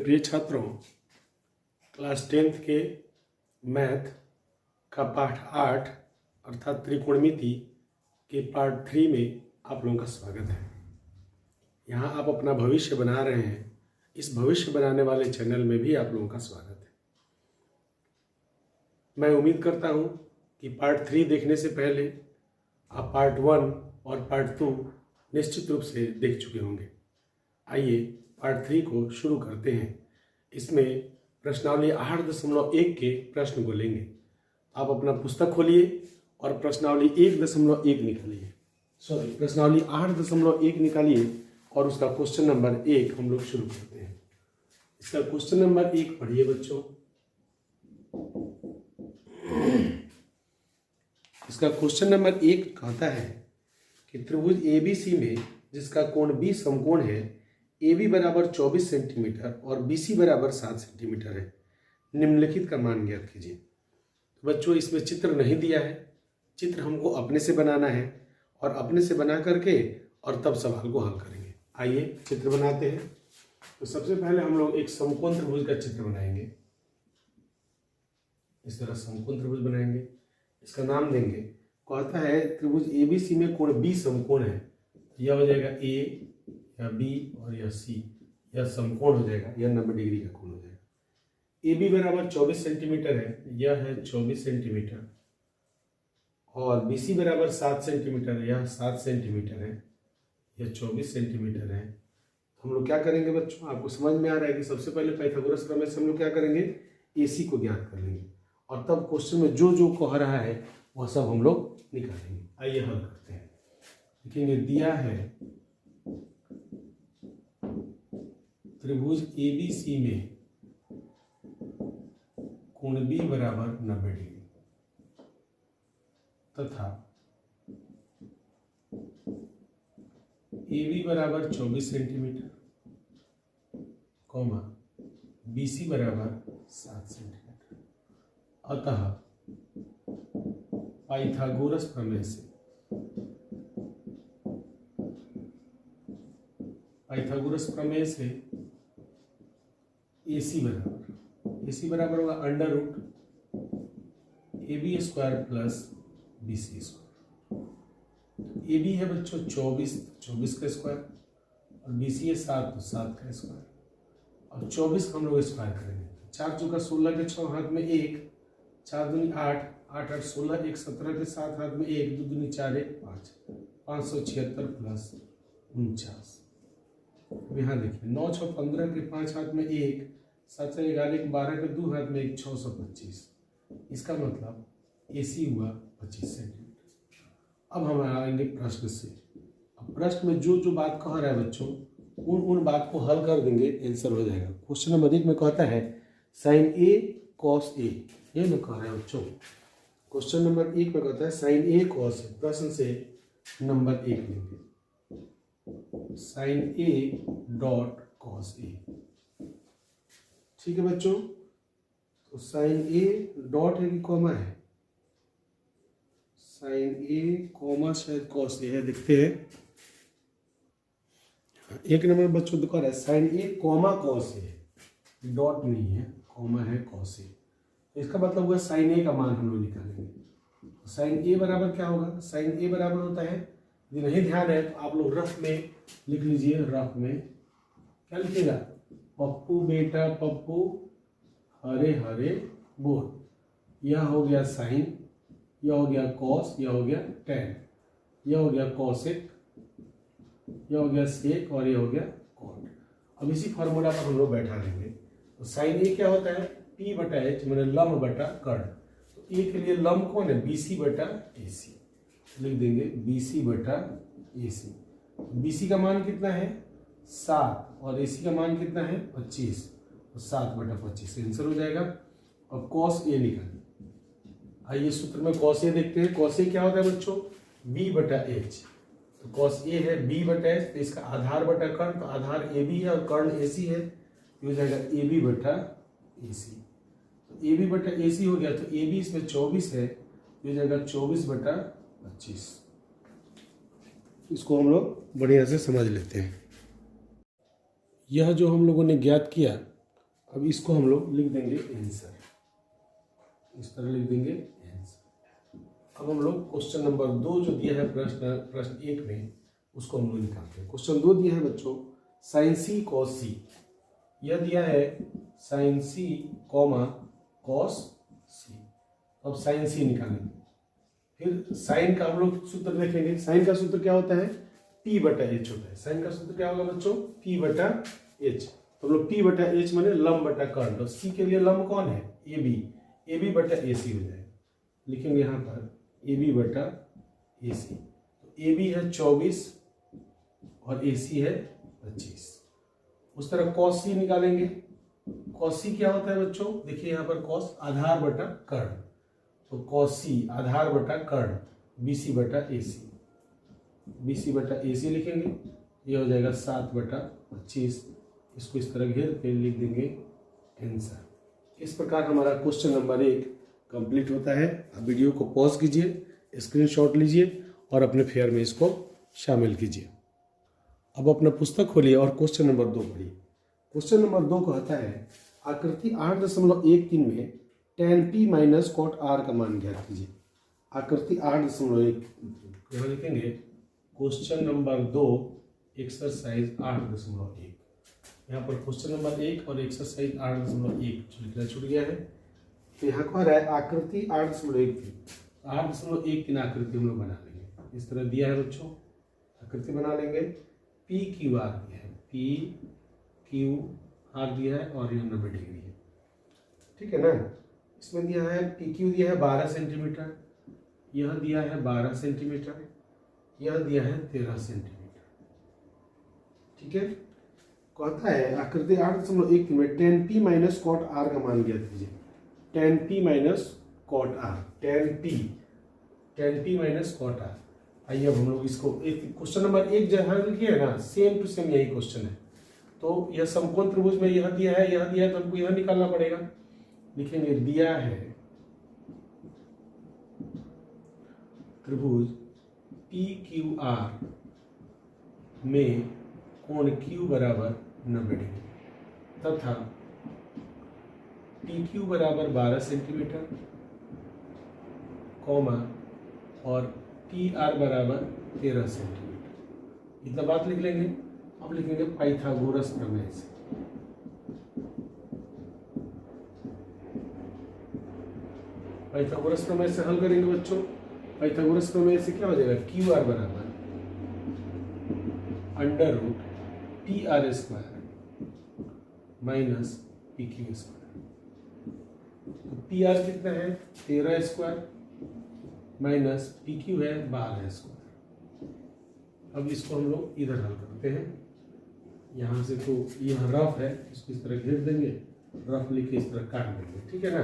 प्रिय छात्रों, class 10th के मैथ का पाठ 8 अर्थात त्रिकोणमिति के पार्ट 3 में आप लोगों का स्वागत है। यहाँ आप अपना भविष्य बना रहे हैं। इस भविष्य बनाने वाले चैनल में भी आप लोगों का स्वागत है। मैं उम्मीद करता हूँ कि पार्ट 3 देखने से पहले आप पार्ट 1 और पार्ट 2 निश्चित रूप से देख चुके होंगे। आइए पार्ट 3 को शुरू करते हैं। इसमें प्रश्नावली 8.1 के प्रश्न को लेंगे। आप अपना पुस्तक खोलिए और प्रश्नावली 1.1 निकालिए, प्रश्नावली 8.1 निकालिए और उसका क्वेश्चन नंबर 1 हम लोग शुरू करते हैं। इसका क्वेश्चन नंबर 1 पढ़िए बच्चों। इसका क्वेश्चन नंबर 1 कहता है कि त्रिभुज ABC में जिसका कोण B समकोण है, AB बराबर 24 सेंटीमीटर और BC बराबर 7 सेंटीमीटर है, निम्नलिखित का मान ज्ञात कीजिए। तो बच्चों इसमें चित्र नहीं दिया है, चित्र हमको अपने से बनाना है और अपने से बना करके और तब सवाल को हल करेंगे। आइए चित्र बनाते हैं। तो सबसे पहले हम लोग एक समकोण त्रिभुज का चित्र बनाएंगे। इस तरह समकोण त्रिभुज बनाएंगे, इसका नाम देंगे। कहता है त्रिभुज ABC में कोण B समकोण है, यह हो जाएगा A या B और यह C, यह समकोण हो जाएगा, यह 90 डिग्री का कोण हो जाएगा। AB बराबर 24 सेंटीमीटर है, यह है 24 सेंटीमीटर और BC बराबर 7 सेंटीमीटर, यह 7 सेंटीमीटर है, यह 24 सेंटीमीटर है। हम लोग क्या करेंगे बच्चों, आपको समझ में आ रहा है कि सबसे पहले पाइथागोरस प्रमेय से हम लोग क्या करेंगे, AC को ज्ञात कर लेंगे और तब क्वेश्चन में जो जो कह रहा है वह सब हम लोग निकालेंगे। आइए हल करते हैं। देखेंगे दिया है त्रिभुज ABC में कोण B बराबर 90 डिग्री तथा AB बराबर 24 सेंटीमीटर, कॉमा BC बराबर 7 सेंटीमीटर। अतः पाइथागोरस प्रमेय से AC बराबर होगा under root AB square plus BC square. AB है बच्चों 24 का स्क्वायर और BC है 7 तो 7 का स्क्वायर और 24 हम लोग स्क्वायर करेंगे। 4 चौका 16 के 6 हाथ में 1, 4 दूनी 8, 8 8 16, 1 17 के 7 हाथ में 1, 2 दूनी 4 1 5, 576 प्लस 49। अब यहाँ देखिए 9 6 15 के 5 हाथ में 1, 7 6 11 के 12 के 2 हाथ में 1, 625। इसका मतलब AC हुआ 25 सेंटीमीटर। अब हम आएंगे प्रश्न से। अब प्रश्न में जो जो बात कह रहा है बच्चों, उन बात को हल कर देंगे, आंसर हो जाएगा। क्वेश्चन नंबर 1 में कहता है sin A cos A, ये मैं कह रहा है बच्चों। क्वेश्चन नंबर 1 में कहता है sin A cos A। प्रश्न से नंबर 1 लेंगे sin A dot cos A। ठीक है बच्चों, तो sin A डॉट है कि कॉमा है? sin A कॉमा शायद cos A है, देखते हैं। एक नंबर बच्चों दिखा रहा है sin A comma cos A, dot नहीं है, कॉमा है cos A। इसका मतलब हुआ sin A का मान हम लोग निकालेंगे। sin A बराबर क्या होगा? sin A बराबर होता है, यदि नहीं ध्यान है तो आप लोग रफ में लिख लीजिए। रफ में क्या लिखिएगा? पप्पू बेटा पप्पू हरे हरे बोल। यह हो गया साइन, यह हो गया कॉस, यह हो गया टेन, यह हो गया कॉसेक, यह हो गया सेक और यह हो गया कॉट। अब इसी फॉर्मूला पर हम लोग बैठा देंगे। तो साइन ए क्या होता है? P बटा H, मैंने लंब बटा कर्ण। तो ए के लिए लंब कौन है? BC बटा AC। लिख देंगे BC बटा AC। BC का मान कितना है? 7 और AC का मान कितना है? 25। तो 7 बटा 25 आंसर हो जाएगा। और cos A निकालिए। आइए सूत्र में cos A देखते हैं। cos A क्या होता है बच्चों? B बटा H। तो cos A है B बटा H, तो इसका आधार बटा कर्ण, तो आधार AB है और कर्ण AC है, हो जाएगा AB बटा AC। तो AB बटा AC हो गया, तो AB इसमें 24 है, हो जाएगा 24 बटा 25। इसको हम लोग बढ़िया से समझ लेते हैं। यह जो हम लोगों ने ज्ञात किया अब इसको हम लोग लिख देंगे आंसर, इस तरह लिख देंगे आंसर। अब हम लोग क्वेश्चन नंबर 2 जो दिया है प्रश्न 1 में, उसको हम लोग निकालते हैं। क्वेश्चन 2 दिया है बच्चों साइन सी कॉस सी, यह दिया है साइन सी कॉमा कॉस सी। अब साइन सी निकालेंगे, फिर साइन का हम लोग सूत्र देखेंगे। साइन का सूत्र क्या होता है, P बटा एच होता है। साइन का सूत्र क्या होगा बच्चों, P बटा एच। तो हम लोग P बटा एच माने लंब बटा कर्ण, तो सी के लिए लंब कौन है, ए बी बटा ए सी हो जाएगा। लिखेंगे यहाँ पर ए बी बटा ए सी। तो ए बी है 24 और ए सी है 25। उस तरह कॉस सी निकालेंगे। कॉस सी क्या होता है बच्चों, देखिए यहाँ पर कॉस आधार बटा कर्ण, तो कॉस सी आधार बटा कर्ण बी सी बटा ए सी, बी सी बटा ए सी लिखेंगे। ये हो जाएगा 7 बटा 25। इसको इस तरह घेर के लिख देंगे आंसर। इस प्रकार हमारा क्वेश्चन नंबर 1 कंप्लीट होता है। आप वीडियो को पॉज कीजिए, स्क्रीनशॉट लीजिए और अपने फेयर में इसको शामिल कीजिए। अब अपना पुस्तक खोलिए और क्वेश्चन नंबर 2 पढ़िए। क्वेश्चन नंबर 2 कहता है आकृति 8.13 में tan p minus cot r का मान ज्ञात कीजिए। आकृति 8.1 यहाँ लिखेंगे क्वेश्चन नंबर 2 एक्सरसाइज 8.1। यहाँ पर क्वेश्चन नंबर 1 और एक्सरसाइज 8.1 जो लिखना छूट गया है। तो यहाँ कह रहा है आकृति 8.1 थी, 8.1 की आकृति हम लोग बना लेंगे। इस तरह दिया है बच्चों, आकृति बना लेंगे। पी क्यू आर दिया है, पी क्यू आर दिया है और यह 90 डिग्री है, ठीक है ना। इसमें दिया है पी क्यू दिया है 12 सेंटीमीटर, यह दिया है 12 सेंटीमीटर, यह दिया है 13 सेंटीमीटर, ठीक है। कहता है आकृति 8.1 में tan p minus cot r का मान ज्ञात कीजिए। tan p minus cot r, tan p minus cot r। आइए अब हम लोग इसको क्वेश्चन नंबर 1 जहाँ लिखिए है ना, सेम टू सेम यही क्वेश्चन है। तो यह समकोण त्रिभुज में यह दिया है, यह दिया है, तो हमको यह निकालना पड़ेगा। लिखेंगे दिया है त्रिभुज पी क्यू आर में कोण Q बराबर 90 डिग्री तथा पी क्यू बराबर 12 सेंटीमीटर कॉमा और पी आर बराबर 13 सेंटीमीटर। इतना बात लिख लेंगे। अब लिखेंगे पाइथागोरस प्रमेय से। पाइथागोरस प्रमेय से हल करेंगे बच्चों। पाइथागोरस प्रमेय से क्या हो जाएगा, क्यू आर बराबर under root P R square minus P Q square. तो पी आर कितना है 13 स्क्वायर माइनस पी क्यू है 12 स्क्वायर। अब इसको हम लोग इधर हल करते हैं। यहाँ से तो यह रफ है, इसको इस तरह घेर देंगे, रफ लिख के इस तरह काट देंगे, ठीक है ना।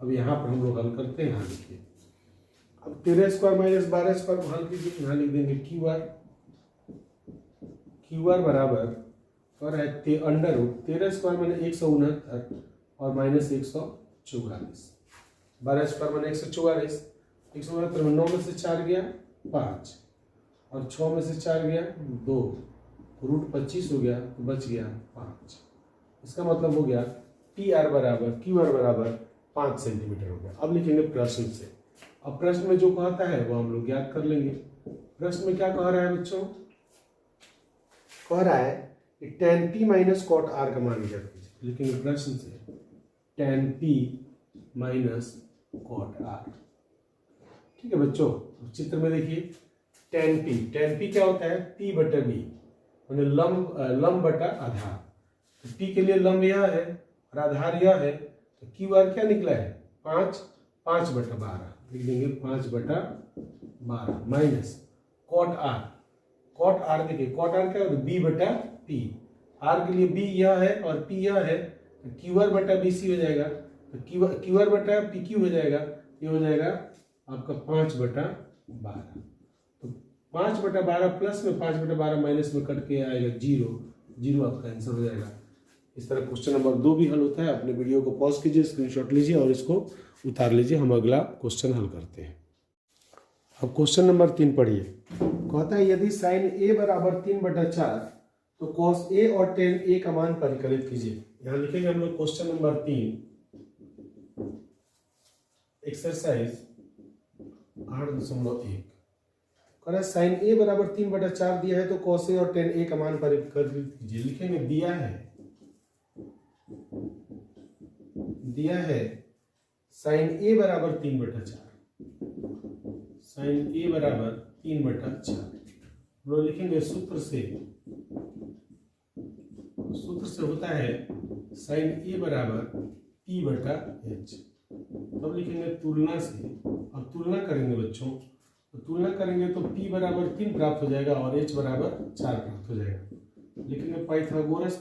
अब यहाँ पर हम लोग हल करते हैं। यहाँ लिखिए, अब 13 स्क्वायर माइनस 12 स्क्वायर को हल कीजिए। यहाँ लिख देंगे क्यू आर बराबर और है अंडर रूट 13 स्क्वायर मैंने 169 और माइनस 144, 12 स्क्वायर मैंने 144, 169 में 9 में से 4 गया 5 और 6 में से 4 गया 2, रूट 25 हो गया तो बच गया 5। इसका मतलब हो गया पी आर बराबर क्यू आर बराबर 5 सेंटीमीटर हो गया। अब लिखेंगे प्रश्न से। अब प्रश्न में जो कहता है वो हम लोग ज्ञात कर लेंगे। प्रश्न में क्या कह रहा है बच्चों, कह रहा है कि tan p minus cot r का मान ज्ञात कीजिए। लिखेंगे प्रश्न से tan p minus cot r, ठीक है बच्चों। चित्र में देखिए tan p क्या होता है, p बटा b मैंने लंब बटा आधार। तो p के लिए लंब यह है और आधार यह है, तो क्यू आर क्या निकला है 5 बटा 12 लिख देंगे 5 बटा 12 माइनस cot r देखिए cot r क्या होता है b बटा p, r के लिए b यह है और p यह है, तो क्यू आर बटा बी सी हो जाएगा, तो क्यू आर बटा पी क्यू हो जाएगा। ये हो जाएगा आपका 5 बटा 12। तो 5 बटा 12 प्लस में 5 बटा 12 माइनस में कट के आएगा 0 आपका आंसर हो जाएगा। इस तरह क्वेश्चन नंबर 2 भी हल होता है। अपने वीडियो को पॉज कीजिए, स्क्रीनशॉट लीजिए और इसको उतार लीजिए। हम अगला क्वेश्चन हल करते हैं। अब क्वेश्चन नंबर 3 पढ़िए। कहता है यदि साइन a बराबर 3/4 तो कॉस a और tan a का मान परिकलित कीजिए। यहां लिखेंगे हम लोग क्वेश्चन नंबर 3 एक्सरसाइज 8.1 कह साइन ए बराबर 3/4 दिया है तो कॉस ए और टेन ए का मान परिवर्तित कीजिए। लिखेंगे दिया है साइन ए बराबर 3/4, साइन ए बराबर 3/4 हम लोग लिखेंगे सूत्र से होता है साइन ए बराबर p/h। तब लिखेंगे तुलना से, अब तुलना करेंगे बच्चों, तो तुलना करेंगे तो p बराबर 3 प्राप्त हो जाएगा और h बराबर 4 प्राप्त हो जाएगा। लिखेंगे पाइथागोरस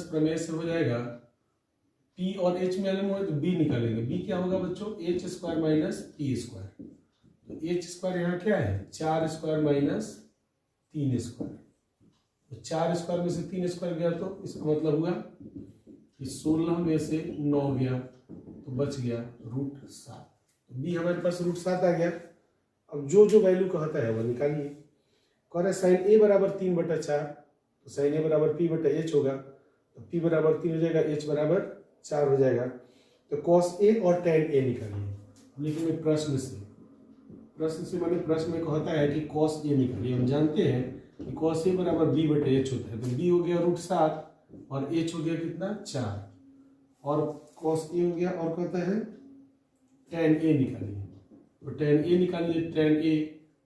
प्रमेय से हो जाएगा p और h में अलग हो तो b निकालेंगे। b क्या होगा बच्चों, h² माइनस p²। तो h² यहाँ क्या है 4² माइनस 3²। तो 4² में से 3² गया तो इसका मतलब हुआ कि 16 में से 9 गया तो बच गया √7। तो बी हमारे पास √7 आ गया। अब जो वैल्यू कहता है वह निकालिए। कह रहे साइन ए बराबर 3/4 तो साइन ए बराबर p/h होगा, तो p बराबर 3 हो जाएगा, h बराबर 4 हो जाएगा। तो कॉस ए और टेन ए निकालिए। लिखेंगे प्रश्न से माने प्रश्न में कहता है कि कॉस ए निकालिए। हम जानते हैं कि कॉस ए बराबर b/h होता है, तो b हो गया √7 और h हो गया कितना 4 और कॉस ए हो गया और कहता है टेन ए निकालिए। तो टेन ए निकालिए,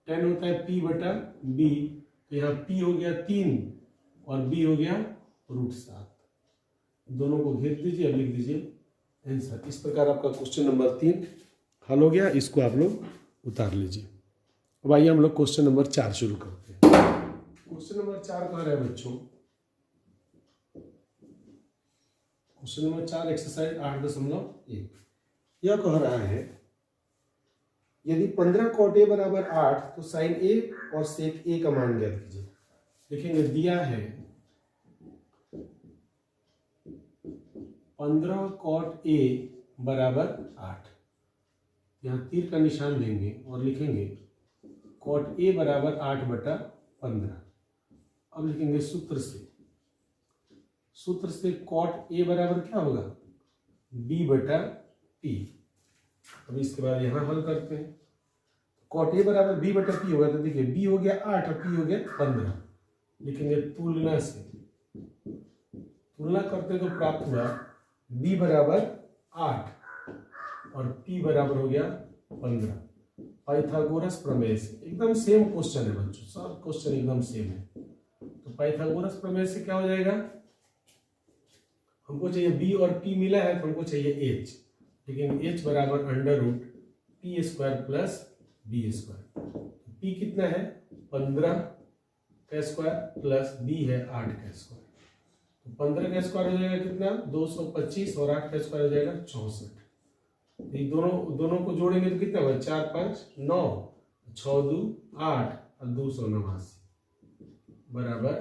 टेन होता है p/b, तो यहाँ p हो गया 3 और b हो गया √7। दोनों को घेर दीजिए, अब लिख दीजिए आंसर। इस प्रकार आपका क्वेश्चन नंबर 3 हल हो गया। इसको आप लोग उतार लीजिए। अब आइए हम लोग क्वेश्चन नंबर 4 शुरू करते हैं। क्वेश्चन नंबर 4 कह रहा है बच्चों, क्वेश्चन नंबर 4 एक्सरसाइज 8.1 यह कह रहा है यदि 15 cot a बराबर 8 तो साइन ए और सेक ए का मान ज्ञात कीजिए। लिखेंगे दिया है 15 cot a बराबर 8, यहाँ तीर का निशान देंगे और लिखेंगे cot a बराबर 8/15। अब लिखेंगे सूत्र से cot a बराबर क्या होगा b/p। अब इसके बाद यहाँ हल करते हैं। cot a बराबर b/p होगा, तो देखिए b हो गया 8 और p हो गया 15। लिखेंगे तुलना करते तो प्राप्त हुआ b बराबर 8 और p बराबर हो गया 15। पाइथागोरस प्रमेय से एकदम सेम क्वेश्चन है बच्चों, सब क्वेश्चन एकदम सेम है। तो पाइथागोरस प्रमेय से क्या हो जाएगा, हमको चाहिए b और p मिला है तो हमको चाहिए h, लेकिन h बराबर √p² + b²। p कितना है 15 का स्क्वायर प्लस b है 8 का स्क्वायर। तो 15 का स्क्वायर हो जाएगा कितना 225 और 8 का स्क्वायर हो जाएगा 64। ये दोनों को जोड़ेंगे तो कितना होगा 4 5 9 6 2 8 और 289 बराबर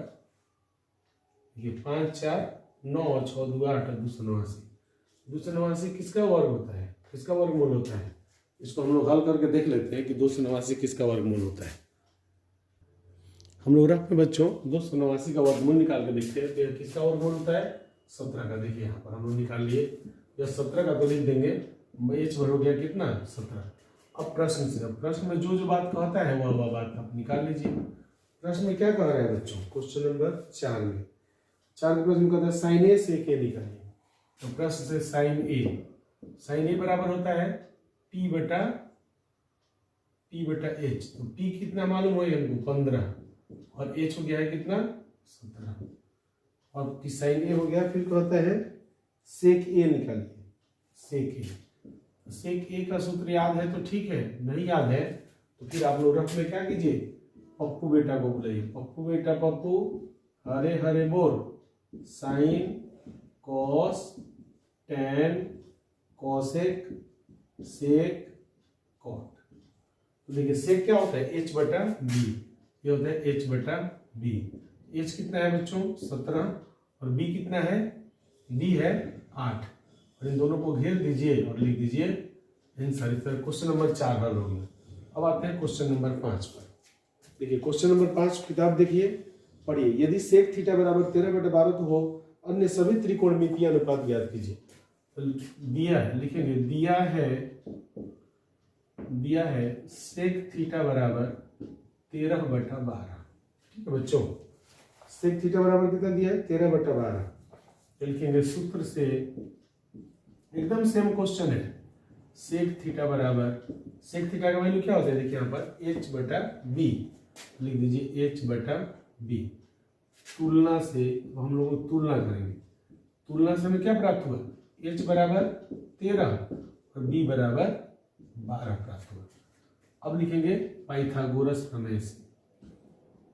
ये 5 4 9 और 6 2 8 और 289। 289 किसका वर्ग होता है, किसका वर्गमूल होता है? इसको हम लोग हल करके देख लेते हैं कि 289 किसका वर्गमूल होता है। हम लोग रफ में बच्चों 289 का वर्गमूल निकाल के देखते हैं। तो किसका वर्गमूल होता है 17 का। देखिए यहाँ पर हम लोग निकाल लिए, जब 17 का तो लिख देंगे h भर हो गया कितना 17। अब प्रश्न में जो बात कहता है वह बात आप निकाल लीजिए। प्रश्न में क्या कह रहा है बच्चों, क्वेश्चन नंबर 4 में 4 के प्रश्न कहता है साइन ए सेक ए निकालिए। तो प्रश्न से साइन ए बराबर होता है p/h। तो p कितना मालूम हो हमको 15 और h हो गया है कितना 17 और साइन ए हो गया। फिर कहता है सेक ए निकालिए। सेक ए का सूत्र याद है तो ठीक है, नहीं याद है तो फिर आप लोग रफ में क्या कीजिए पप्पू बेटा को बुलाइए। पप्पू बेटा पप्पू हरे हरे बोल sine cos tan cosec sec cot. तो देखिए सेक क्या होता है h/b, ये होता है h/b। h कितना है बच्चों 17 और b कितना है, b है 8 और इन दोनों को घेर दीजिए और लिख दीजिए आंसर। इस तरह क्वेश्चन नंबर 4 हल हो गया। अब आते हैं क्वेश्चन नंबर 5 पर। देखिए क्वेश्चन नंबर 5 किताब देखिए पढ़िए, यदि सेक थीटा बराबर 13/12 तो हो अन्य सभी त्रिकोणमितीय अनुपात ज्ञात कीजिए। तो दिया है, लिखेंगे दिया है सेक थीटा बराबर 13/12। ठीक है बच्चों, सेक थीटा बराबर कितना दिया है 13/12। लिखेंगे सूत्र से एकदम सेम क्वेश्चन है। सेक थीटा बराबर, सेक थीटा का वैल्यू क्या होता है देखिए यहाँ पर h/b, लिख दीजिए h/b। तुलना से हम लोग तुलना करेंगे, तुलना से हमें क्या प्राप्त हुआ h बराबर 13 और b बराबर 12 प्राप्त हुआ। अब लिखेंगे पाइथागोरस प्रमेय से।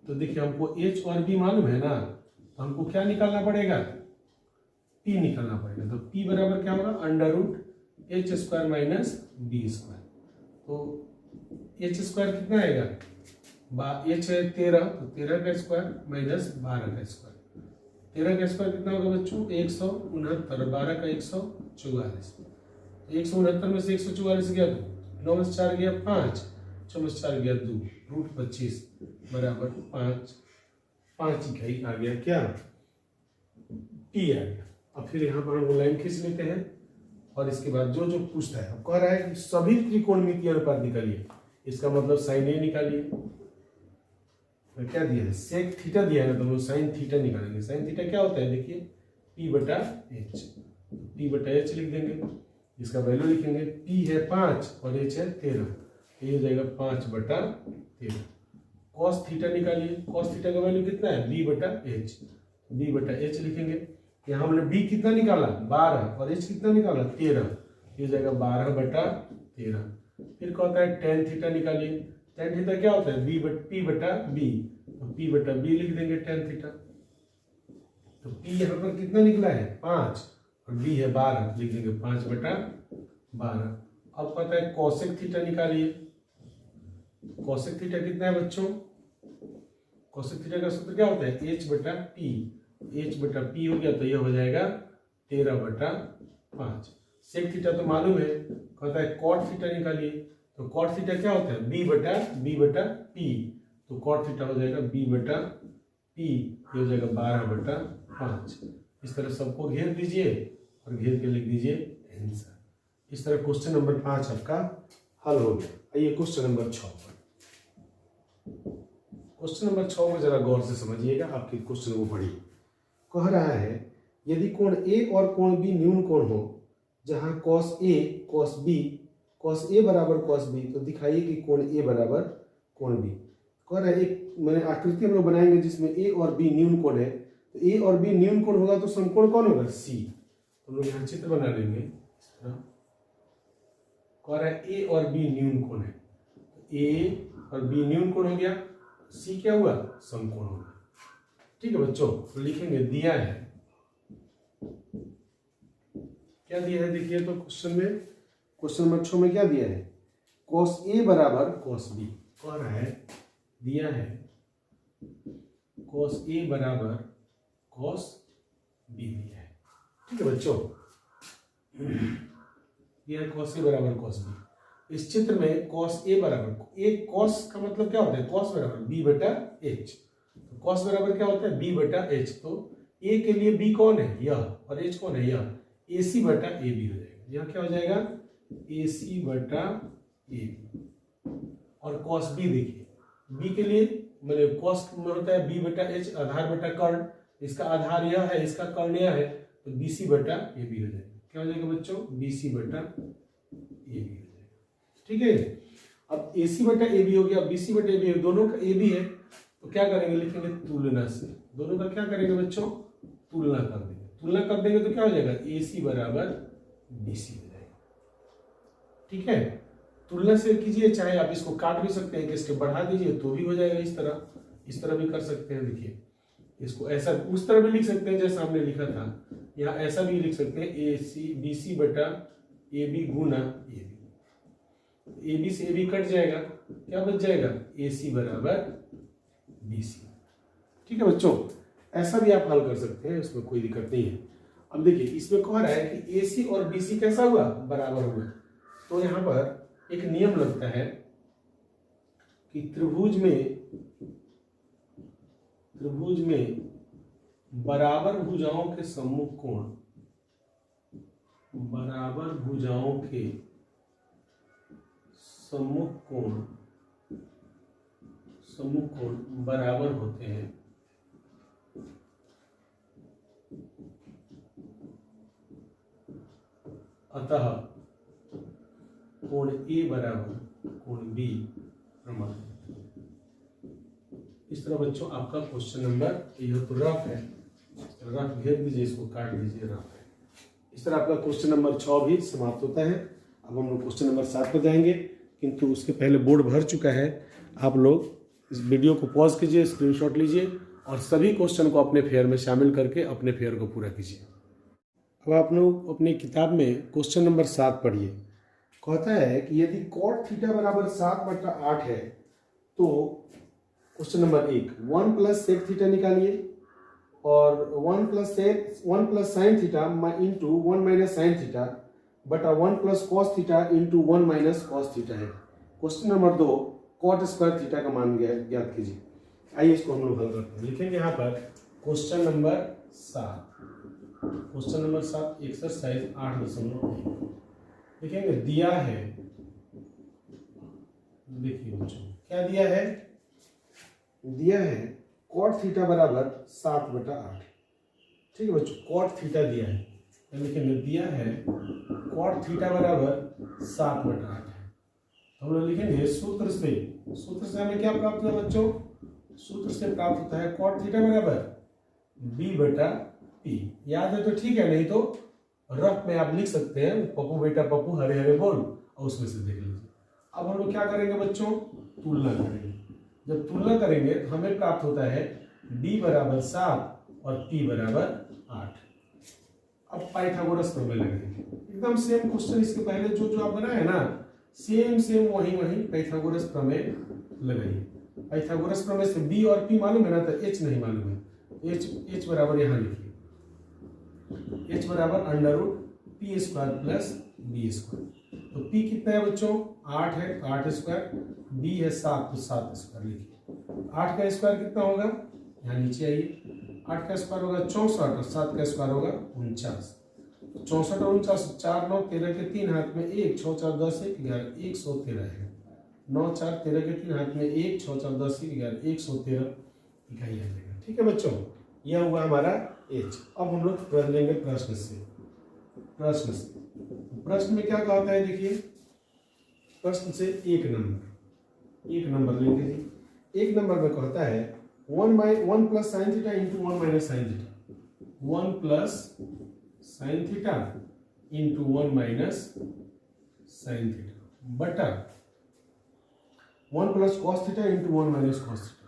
तो देखिए हमको h और b मालूम है ना, तो हमको क्या निकालना पड़ेगा p निकालना पड़ेगा। तो p बराबर क्या होगा √h² माइनस b स्क्वायर। तो h स्क्वायर कितना आएगा h है 13, तो 13 का स्क्वायर माइनस 12 का स्क्वायर। 13 का स्क्वायर कितना होगा बच्चों 169 और 12 का 144। 169 में से 144 गया 2, 9 4 गया 5, 4 गया 2, √25 बराबर 5 इकाई आ गया क्या टी आ गया। अब फिर यहाँ पर हम लाइन खींच लेते हैं और इसके बाद जो जो पूछता है, अब कह रहा है कि सभी त्रिकोणमितीय अनुपात निकालिए, इसका मतलब साइन ए निकालिए। तो क्या दिया है सेक थीटा दिया है ना, तो हम साइन थीटा निकालेंगे। साइन थीटा क्या होता है देखिए p/h, p/h लिख देंगे, इसका वैल्यू लिखेंगे p है 5 और h है 13, ये हो जाएगा 5/13। cos थीटा निकालिए, cos थीटा का वैल्यू कितना है b/h, b/h लिखेंगे। यहाँ हमने b कितना निकाला 12 और h कितना निकाला 13, ये हो जाएगा 12/13। फिर कहता है tan थीटा निकालिए, tan थीटा क्या होता है p/b, तो p/b लिख देंगे tan थीटा। तो p यहाँ पर कितना निकला है 5 और b है 12, लिख देंगे 5/12। अब कहता है cosec थीटा निकालिए, cosec थीटा कितना है बच्चों, cosec थीटा का सूत्र क्या होता है h/p, h/p हो गया तो यह हो जाएगा 13/5। सेक थीटा तो मालूम है, कहता है cot थीटा निकालिए, तो cot थीटा क्या होता है b/p, तो cot थीटा हो जाएगा b/p, ये हो जाएगा 12/5। इस तरह सबको घेर दीजिए और घेर के लिख दीजिए आंसर। इस तरह क्वेश्चन नंबर 5 आपका हल हो गया। आइए क्वेश्चन नंबर 6 पर। क्वेश्चन नंबर 6 को जरा गौर से समझिएगा, आपके क्वेश्चन को पढ़िए। कह रहा है यदि कोण A और कोण B न्यून कोण हो, जहां cos A cos A बराबर cos B, तो दिखाइए कि कोण A बराबर कोण B। कह रहा है एक मैंने आकृति हम लोग बनाएंगे जिसमें A और B न्यून कोण है, तो A और B न्यून कोण होगा तो समकोण कौन होगा C। हम लोग यहाँ चित्र बना लेंगे इस तरह। कह रहा है A और B न्यून कोण है, तो A और B न्यून कोण हो गया, C क्या हुआ समकोण हो गया। ठीक है बच्चों, तो लिखेंगे दिया है, क्या दिया है देखिए तो क्वेश्चन में, क्वेश्चन नंबर 6 में क्या दिया है cos A बराबर cos B। कह रहा है दिया है cos A बराबर cos B दिया है। ठीक है बच्चों, दिया है cos A बराबर cos B। इस चित्र में cos A बराबर A, cos का मतलब क्या होता है cos बराबर b/h, तो cos बराबर क्या होता है b/h। तो A के लिए B कौन है यह और H कौन है यह, AC/AB हो जाएगा। यह क्या हो जाएगा AC/AB। और cos B देखिए, B के लिए मतलब cos में होता है b/h, आधार बटा कर्ण, इसका आधार यह है इसका कर्ण यह है, तो BC/AB हो जाएगा। क्या हो जाएगा बच्चों BC/AB हो जाएगा। ठीक है, अब AC/AB हो गया, BC/AB दोनों का AB है, तो क्या करेंगे लिखेंगे तुलना से। दोनों का क्या करेंगे बच्चों तुलना कर देंगे। तुलना कर देंगे तो क्या हो जाएगा AC बराबर BC हो जाएगा। ठीक है, तुलना से कीजिए, चाहे आप इसको काट भी सकते हैं, कि स्टेप बढ़ा दीजिए तो भी हो जाएगा इस तरह भी कर सकते हैं। देखिए इसको ऐसा उस तरह भी लिख सकते हैं जैसा हमने लिखा था, यहाँ ऐसा भी लिख सकते हैं BC/AB गुना AB। AB से AB कट जाएगा, क्या बच जाएगा AC बराबर BC। ठीक है बच्चों, ऐसा भी आप हल कर सकते हैं, इसमें कोई दिक्कत नहीं है। अब देखिए इसमें कह रहा है कि AC और BC कैसा हुआ बराबर हुआ, तो यहाँ पर एक नियम लगता है कि त्रिभुज त्रिभुज में बराबर भुजाओं के सम्मुख कोण, बराबर भुजाओं के सम्मुख कोण बराबर होते हैं, अतः कोण ए बराबर कोण बी प्रमाण। इस तरह बच्चों आपका क्वेश्चन नंबर, यह तो रफ है, रफ घेर दीजिए, इसको काट दीजिए, रफ है। इस तरह आपका क्वेश्चन नंबर 6 भी समाप्त होता है। अब हम लोग क्वेश्चन नंबर 7 पर जाएंगे, किंतु उसके पहले बोर्ड भर चुका है। आप लोग इस वीडियो को पॉज कीजिए, स्क्रीनशॉट लीजिए और सभी क्वेश्चन को अपने फेयर में शामिल करके अपने फेयर को पूरा कीजिए। अब आप लोग अपनी किताब में क्वेश्चन नंबर 7 पढ़िए। कहता है कि यदि cot थीटा बराबर 7/8 है तो question number 1 1 plus sec theta निकालिए, और 1 plus sine theta into 1 minus sine theta बटा 1 plus cos theta into 1 minus cos theta है। Question number 2 cot square theta का मान ज्ञात कीजिए। आइए इसको हम लोग हल करते हैं। लिखेंगे यहाँ पर question number 7, question number 7 exercise 8.1 लिखेंगे। दिया है, देखिए बच्चों क्या दिया है, दिया है cot थीटा बराबर 7/8। ठीक है बच्चों, cot थीटा दिया है, लिखेंगे दिया है cot थीटा बराबर 7/8 है। हम लोग लिखेंगे सूत्र से हमें क्या प्राप्त हुआ बच्चों, सूत्र से प्राप्त होता है cot थीटा बराबर b/p। याद है तो ठीक है, नहीं तो रफ में आप लिख सकते हैं पप्पू बेटा पप्पू हरे हरे बोल, और उसमें से देख लीजिए। अब हम लोग क्या करेंगे बच्चों, तुलना करेंगे। जब तुलना करेंगे तो हमें प्राप्त होता है b बराबर 7 और p बराबर 8। अब पाइथागोरस प्रमेय लगाएंगे, एकदम सेम क्वेश्चन इसके पहले जो आप बनाए ना, सेम वही पाइथागोरस प्रमेय लगाइए। पाइथागोरस प्रमेय से b और p मालूम है ना, तो h नहीं मालूम है। h बराबर यहाँ लिखिए, h बराबर √p² प्लस b²। तो p कितना है बच्चों, 8 है तो 8 स्क्वायर, b है 7 तो 7 स्क्वायर लिखिए। 8 का स्क्वायर कितना होगा, यहाँ नीचे आइए, 8 का स्क्वायर होगा 64 और 7 का स्क्वायर होगा 49। 64 और 49, 4 9 13 के 3 हाथ में 1, 6 4 10 1 11 113 है। 9 4 13 के 3 हाथ में 1, 6 4 10 1 11 113 इकाई आ जाएगा। ठीक है बच्चों, यह हुआ हमारा h। अब हम लोग प्रश्न लेंगे, प्रश्न से प्रश्न में क्या कहता है, देखिए प्रश्न से एक नंबर लेंगे जी। एक नंबर में कहता है 1 plus sine theta into 1 minus sine theta, 1 plus sine theta into 1 minus sine theta बटा 1 plus cos theta into 1 minus cos theta,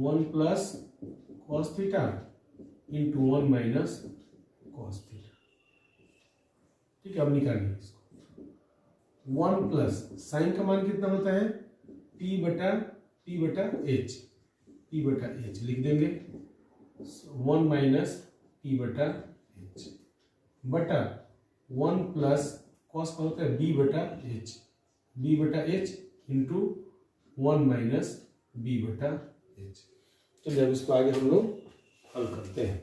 1 plus cos theta into 1 minus cos theta. ठीक है, अब निकालिए इसको। 1 प्लस साइन का मान कितना होता है, p बटा h लिख देंगे, 1 माइनस p बटा h बटा 1 प्लस कॉस का होता है b बटा h इंटू 1 माइनस b बटा h। चलिए अब इसको आगे हम लोग हल करते हैं।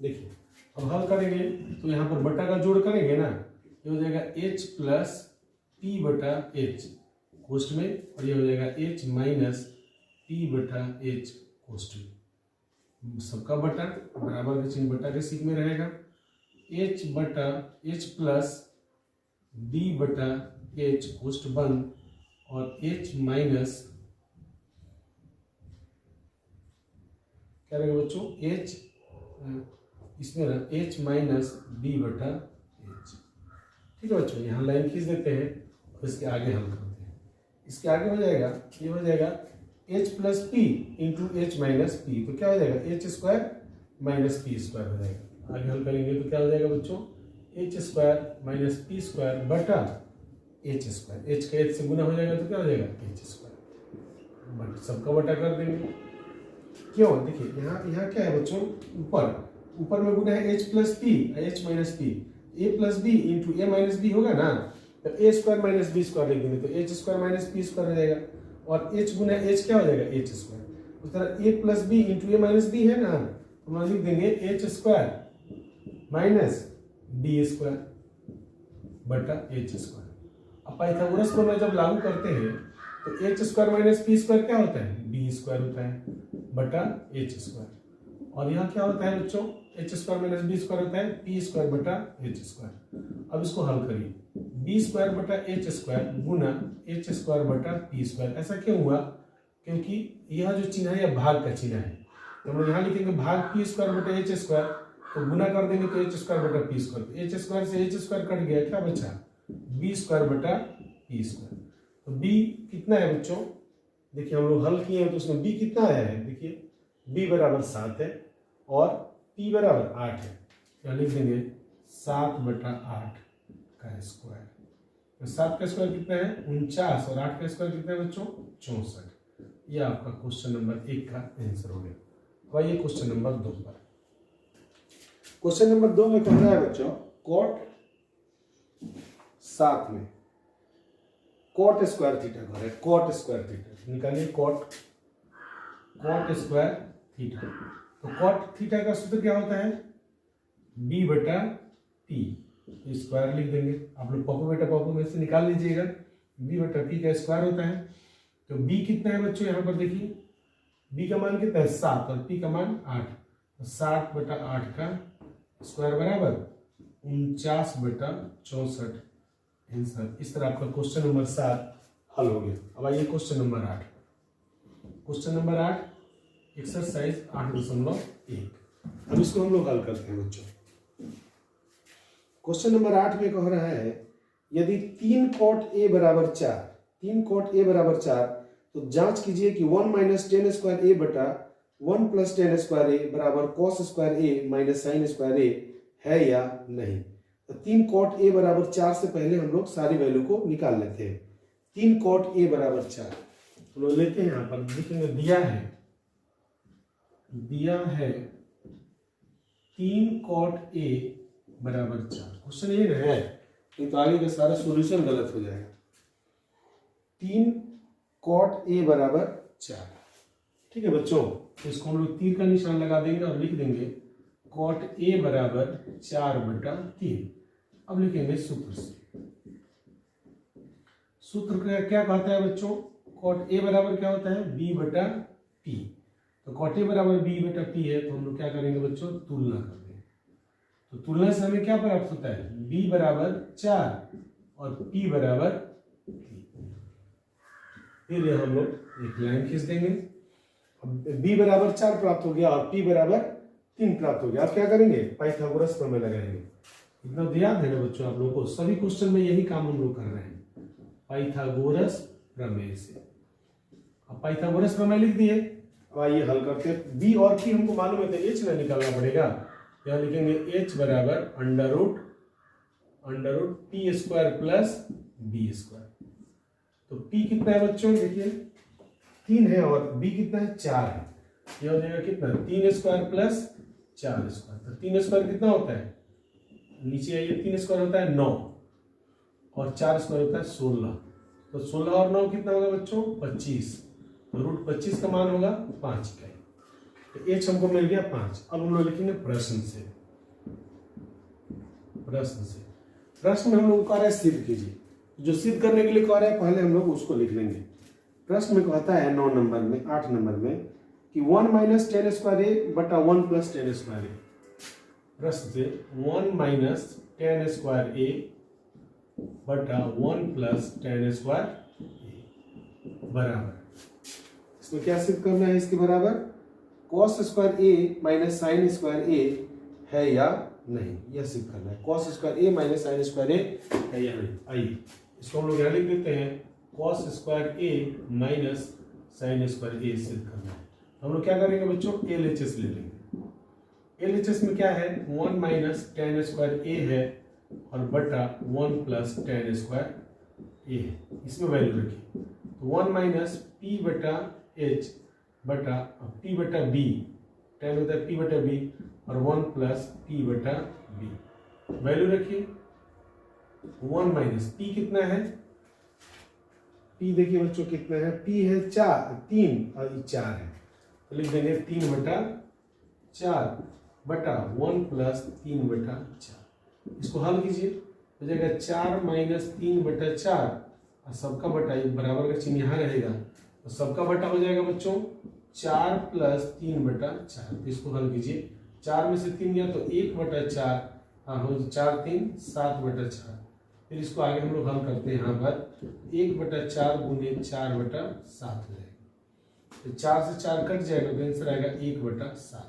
देखिए अब हल करेंगे तो यहाँ पर बटा का जोड़ करेंगे ना, ये हो जाएगा h प्लस p बटा h कोष्ठ में, और ये हो जाएगा h माइनस p बटा h कोष्ठ में। सबका बटा बराबर का चिन्ह बटा के सीख में रहेगा, h प्लस b बटा h कोष्ठ बंद, और h माइनस क्या रहेगा बच्चों, h इसमें ना h माइनस b बटा h। ठीक है बच्चों, यहाँ लाइन खींच देते हैं और इसके आगे हल करते हैं। इसके आगे हो जाएगा, ये हो जाएगा h plus P into H minus P, तो क्या हो जाएगा h square minus p square हो जाएगा। आगे हल करेंगे तो क्या हो जाएगा बच्चों, h square minus p square बटा h स्क्वायर, h का h से गुना हो जाएगा तो क्या हो जाएगा h स्क्वायर, बट सबका बटा कर देंगे। क्यों, देखिए यहाँ क्या है बच्चों, ऊपर में गुना है h plus p h minus p, a plus b into a minus b होगा ना, तो a square minus b square लिख देंगे तो h square minus p square हो जाएगा, और h गुना h क्या हो जाएगा एच स्क्वायर। उस तरह a plus b into a minus b है ना, तो हम लिख देंगे h square minus b square बटा एच स्क्वायर। अब पाइथागोरस को जब लागू करते हैं तो h square minus p square क्या होता है, बी स्क्वायर होता है बटा एच स्क्वायर। और यहाँ क्या होता है बच्चों, h square minus b square होता है पी स्क्वायर बटा एच स्क्वायर। अब इसको हल करिए, बी स्क्वायर बटा एच स्क्वायर गुना एच स्क्वायर बटा पी स्क्वायर। ऐसा क्यों हुआ, क्योंकि यह जो चिन्ह है यह भाग का चिन्ह है, तो हम लोग यहाँ लिखेंगे भाग पी स्क्वायर बटा एच स्क्वायर, तो गुना कर देंगे तो एच स्क्वायर बटा पी स्क्वायर। एच स्क्वायर से एच स्क्वायर कट गया, क्या बचा बी स्क्वायर बटा पी स्क्वायर। तो बी कितना है बच्चों, देखिए हम लोग हल किए हैं तो उसमें बी कितना आया है, देखिए बी बराबर 7 है और पी बराबर 8 है। क्या लिख देंगे 7 बटा 8 का स्क्वायर। तो 7 का स्क्वायर कितना है 49 और 8 का स्क्वायर कितना है बच्चों 64। यह आपका क्वेश्चन नंबर 1 का आंसर हो गया। अब आइए क्वेश्चन नंबर 2 पर। क्वेश्चन नंबर 2 में कह रहा है बच्चों कॉट 7 में कॉट स्क्वायर थीटा कह रहा है, कॉट स्क्वायर थीटा निकालिए, कॉट स्क्वायर थीटा। तो कॉट थीटा का सूत्र क्या होता है बी बटा टी, स्क्वायर लिख देंगे। आप लोग पप्पू बेटा पप्पू में से निकाल लीजिएगा, बी बटा टी का स्क्वायर होता है। तो बी कितना है बच्चों, यहाँ पर देखिए बी का मान कितना है 7 और पी का मान 8, तो 7 बटा 8 का स्क्वायर बराबर 49 बटा 64 आंसर। इस तरह आपका क्वेश्चन नंबर 7 हल हो गया। अब आइए question number 8। Question number 8 exercise 8.1। अब इसको हम लोग हल करते हैं बच्चों। क्वेश्चन नंबर 8 में कह रहा है यदि 3 कॉट ए बराबर 4, 3 कॉट ए बराबर 4, तो जांच कीजिए कि 1 माइनस टेन स्क्वायर ए बटा 1 प्लस टेन स्क्वायर ए बराबर कॉस स्क्वायर ए माइनस साइन स्क्वायर ए है या नहीं। तो 3 कॉट ए बराबर 4 से पहले हम लोग सारी वैल्यू को निकाल लेते हैं। 3 कॉट ए बराबर 4 हम लोग लेते हैं, यहाँ पर देखेंगे दिया है 3 कॉट ए बराबर 4। क्वेश्चन ये है, नहीं तो आगे का सारा सॉल्यूशन गलत हो जाएगा। 3 कॉट ए बराबर 4, ठीक है बच्चों। तो इसको हम लोग तीर का निशान लगा देंगे और लिख देंगे कॉट ए बराबर 4 बटा 3। अब लिखेंगे सूत्र से, सूत्र क्या कहता है बच्चों, कॉट ए बराबर क्या होता है बी बटा टी। तो कॉट ए बराबर बी बटा टी है, तो हम लोग क्या करेंगे बच्चों तुलना कर देंगे। तो तुलना से हमें क्या प्राप्त होता है b बराबर 4 और p बराबर 3। फिर हम लोग एक लाइन खींच देंगे। अब b बराबर 4 प्राप्त हो गया और p बराबर 3 प्राप्त हो गया। अब क्या करेंगे पाइथागोरस प्रमेय लगाएंगे। इतना ध्यान है ना बच्चों आप लोगों को, सभी क्वेश्चन में यही काम हम लोग कर रहे हैं पाइथागोरस प्रमेय से। अब पाइथागोरस प्रमेय लिख दिए, अब आइए हल करते हैं। b और p हमको मालूम है तो h ना निकालना पड़ेगा। यहाँ लिखेंगे h बराबर under root p square plus b square. तो p कितना है बच्चों, देखिए 3 है और b कितना है 4 है। यह हो जाएगा कितना 3 स्क्वायर प्लस 4 स्क्वायर। तो 3 स्क्वायर कितना होता है, नीचे आइए 3 स्क्वायर होता है 9 और 4 स्क्वायर होता है 16। तो 16 और 9 कितना होगा बच्चों 25। तो रूट 25 का मान होगा 5 का। तो h हमको मिल गया 5। अब हम लोग लिखेंगे प्रश्न से। प्रश्न में हम लोग कह रहे हैं सिद्ध कीजिए। जो सिद्ध करने के लिए कह रहे हैं पहले हम लोग उसको लिख लेंगे। प्रश्न में कहता है 9 नंबर में 8 नंबर में कि 1 माइनस टेन स्क्वायर ए बटा 1 प्लस टेन स्क्वायर ए। प्रश्न से 1 माइनस टेन स्क्वायर ए बटा 1 प्लस टेन स्क्वायर ए बराबर, इसमें क्या सिद्ध करना है, इसके बराबर कॉस स्क्वायर ए माइनस साइन स्क्वायर ए है या नहीं, यह सिद्ध करना है। कॉस स्क्वायर ए माइनस साइन स्क्वायर ए है या नहीं। आइए इसको हम लोग यहाँ लिख देते हैं, कॉस स्क्वायर ए माइनस साइन स्क्वायर ए सिद्ध करना है। हम लोग क्या करेंगे बच्चों LHS ले लेंगे। LHS में क्या है 1 माइनस टेन स्क्वायर ए है और बटा 1 प्लस टेन स्क्वायर ए है। इसमें वैल्यू रखिए, तो 1 माइनस पी बटा एच बटा p बटा b, टेन होता है p बटा b और 1 प्लस p बटा b। वैल्यू रखिए 1 माइनस p कितना है p देखिए बच्चों कितना है, p है 3 और ये 4 है, तो लिख देंगे 3/4 बटा 1 + 3/4। इसको हल कीजिए, हो जाएगा 4 - 3/4 और सबका बटा, एक बराबर का चिन्ह यहाँ रहेगा तो सबका बटा हो जाएगा बच्चों 4 + 3/4। तो इसको हल कीजिए, 4 में से 3 गया तो 1/4, हाँ हो 4 3 7/4। फिर इसको आगे हम लोग हल करते हैं, यहाँ पर 1/4 गुने 4/7 हो जाएगा, तो 4 से 4 कट जाएगा तो आंसर आएगा 1/7।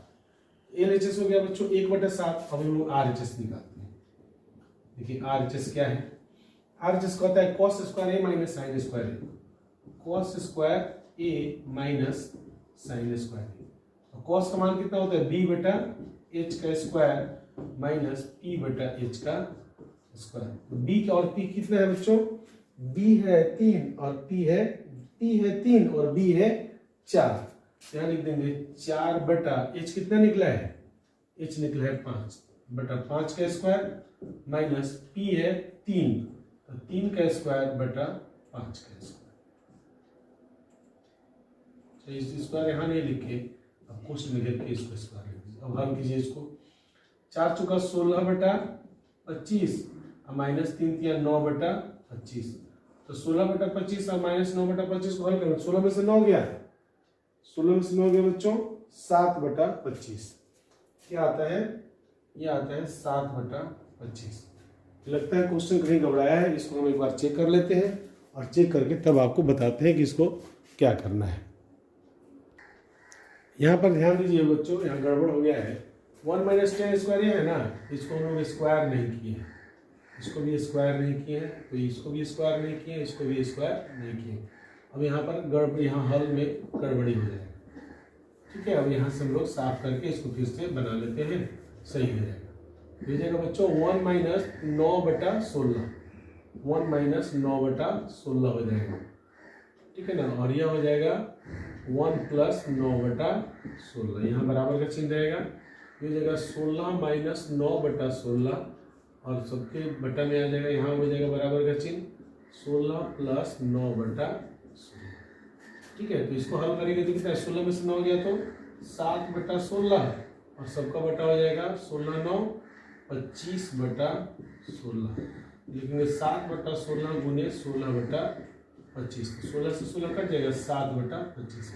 LHS हो गया बच्चों 1/7। अब हम लोग RHS निकालते हैं। देखिए RHS क्या है, RHS कहता है cos square A minus sine square A, cos square A minus sine square A। तो cos का मान कितना होता है, B/H का स्क्वायर माइनस P/H का स्क्वायर। B और P कितना है बच्चों, B है 3 और P है 3 और B है 4। यहाँ लिख देंगे 4/H कितना निकला है, H निकला है 5/5 का स्क्वायर माइनस P है 3, तो 3 का स्क्वायर बटा 5 का स्क्वायर। तो इस स्क्वायर यहाँ नहीं लिखे, अब क्वेश्चन में लिख के इसको स्क्वायर लिख दीजिए। अब हल कीजिए इसको, 4 चौका 16/25 और माइनस 3 तिया 9/25, तो 16/25 और माइनस 9/25 को हल करें, 16 में से 9 गया, 16 में से 9 गया बच्चों 7/25। क्या आता है, ये आता है 7/25। लगता है क्वेश्चन कहीं घबराया है, इसको हम एक बार चेक कर लेते हैं और चेक करके तब आपको बताते हैं कि इसको क्या करना है। यहाँ पर ध्यान दीजिए बच्चों, यहाँ गड़बड़ हो गया है, 1 - 10 स्क्वायर ये है ना, इसको हम लोग स्क्वायर नहीं किए, इसको भी स्क्वायर नहीं किए हैं, तो इसको भी स्क्वायर नहीं किए, इसको भी स्क्वायर नहीं किए। अब यहाँ पर गड़बड़ी, यहाँ हल में गड़बड़ी हो जाएगी, ठीक है। अब यहाँ से हम लोग साफ करके इसको फिर से बना लेते हैं, सही हो जाएगा। हो जाएगा बच्चों 1 - 9/16, 1 - 9/16 हो जाएगा, ठीक है ना। और यह हो जाएगा 1 + 9/16, यहाँ बराबर का चिन्ह रहेगा, ये हो जाएगा 16 - 9/16 और सबके बटा में आ जाएगा, यहाँ हो जाएगा बराबर का चिन्ह 16 + 9/16, ठीक है। तो इसको हल करेंगे तो कितना है, 16 में से 9 गया तो 7/16 और सबका बटा हो जाएगा 16 9 25/16, लिखेंगे 7/16 गुने 16/25, तो 16 से 16 कट जाएगा 7/25।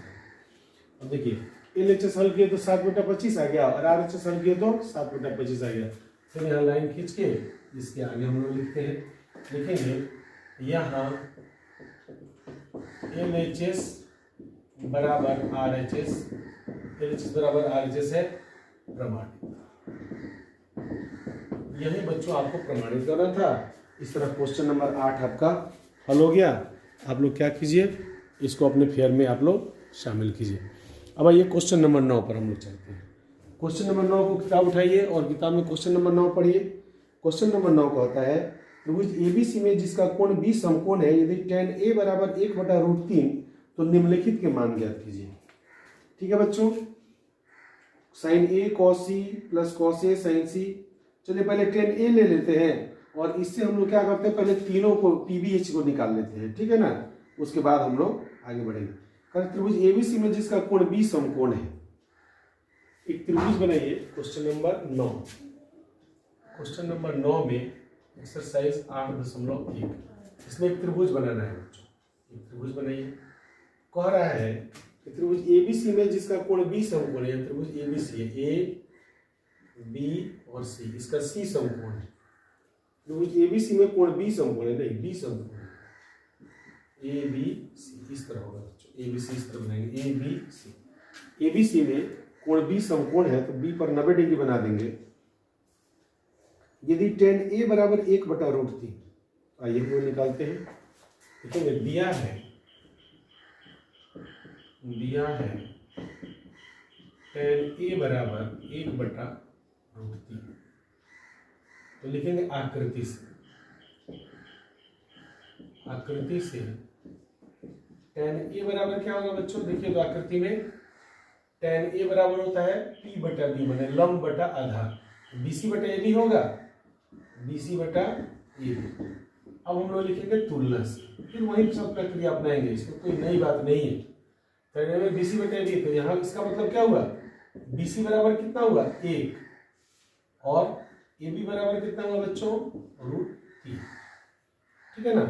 अब देखिए LHS हल किए तो 7/25 आ गया और RHS हल किए तो 7/25 आ गया। फिर यहाँ लाइन खींच के इसके आगे हम लोग लिखते हैं, लिखेंगे यहाँ LHS बराबर RHS, LHS बराबर RHS है प्रमाणित। यही बच्चों आपको प्रमाणित करना था। इस तरह क्वेश्चन नंबर 8 आपका हल हो गया। आप लोग क्या कीजिए, इसको अपने फेयर में आप लोग शामिल कीजिए। अब आइए क्वेश्चन नंबर 9 पर हम लोग चलते हैं। क्वेश्चन नंबर 9 को किताब उठाइए और किताब में क्वेश्चन नंबर 9 पढ़िए। क्वेश्चन नंबर 9 कहता है त्रिभुज ABC में जिसका कोण B समकोण है, यदि tan A बराबर 1/√3 तो निम्नलिखित के मान ज्ञात कीजिए। ठीक है बच्चों, sin A cos C plus cos A sin C। चलिए पहले tan A ले लेते हैं और इससे हम लोग क्या करते हैं, पहले तीनों को PBH को निकाल लेते हैं, ठीक है ना। उसके बाद हम लोग आगे बढ़ेंगे। त्रिभुज ABC में जिसका कोण B समकोण है, एक त्रिभुज बनाइए। क्वेश्चन नंबर 9, क्वेश्चन नंबर 9 में एक्सरसाइज 8.1 इसमें एक त्रिभुज बनाना है बच्चों। एक त्रिभुज बनाइए। कह रहा है कि त्रिभुज ABC में जिसका कोण B समकोण है, त्रिभुज ABC है, A B और C, इसका C समकोण है। त्रिभुज ABC में कोण B समकोण है, नहीं B समकोण है, ABC इस तरह होगा बच्चों। ABC इस तरह बनाएंगे, ABC। ABC में कोण B समकोण है तो B पर 90 डिग्री बना देंगे। यदि tan A बराबर 1/√3, आइए वो निकालते हैं। देखिए दिया है tan A बराबर 1/√3, तो लिखेंगे आकृति से tan A बराबर क्या होगा बच्चों, देखिए तो आकृति में tan A बराबर होता है P/B, माने लंब बटा आधार। BC/AB होगा, BC/AB। अब हम लोग लिखेंगे तुलना से, फिर वही सब प्रक्रिया अपनाएंगे, इसमें कोई नई बात नहीं है। तो में BC बटे AB, तो यहाँ इसका मतलब क्या हुआ, BC बराबर कितना हुआ 1 और AB बराबर कितना हुआ बच्चों √3, ठीक है ना।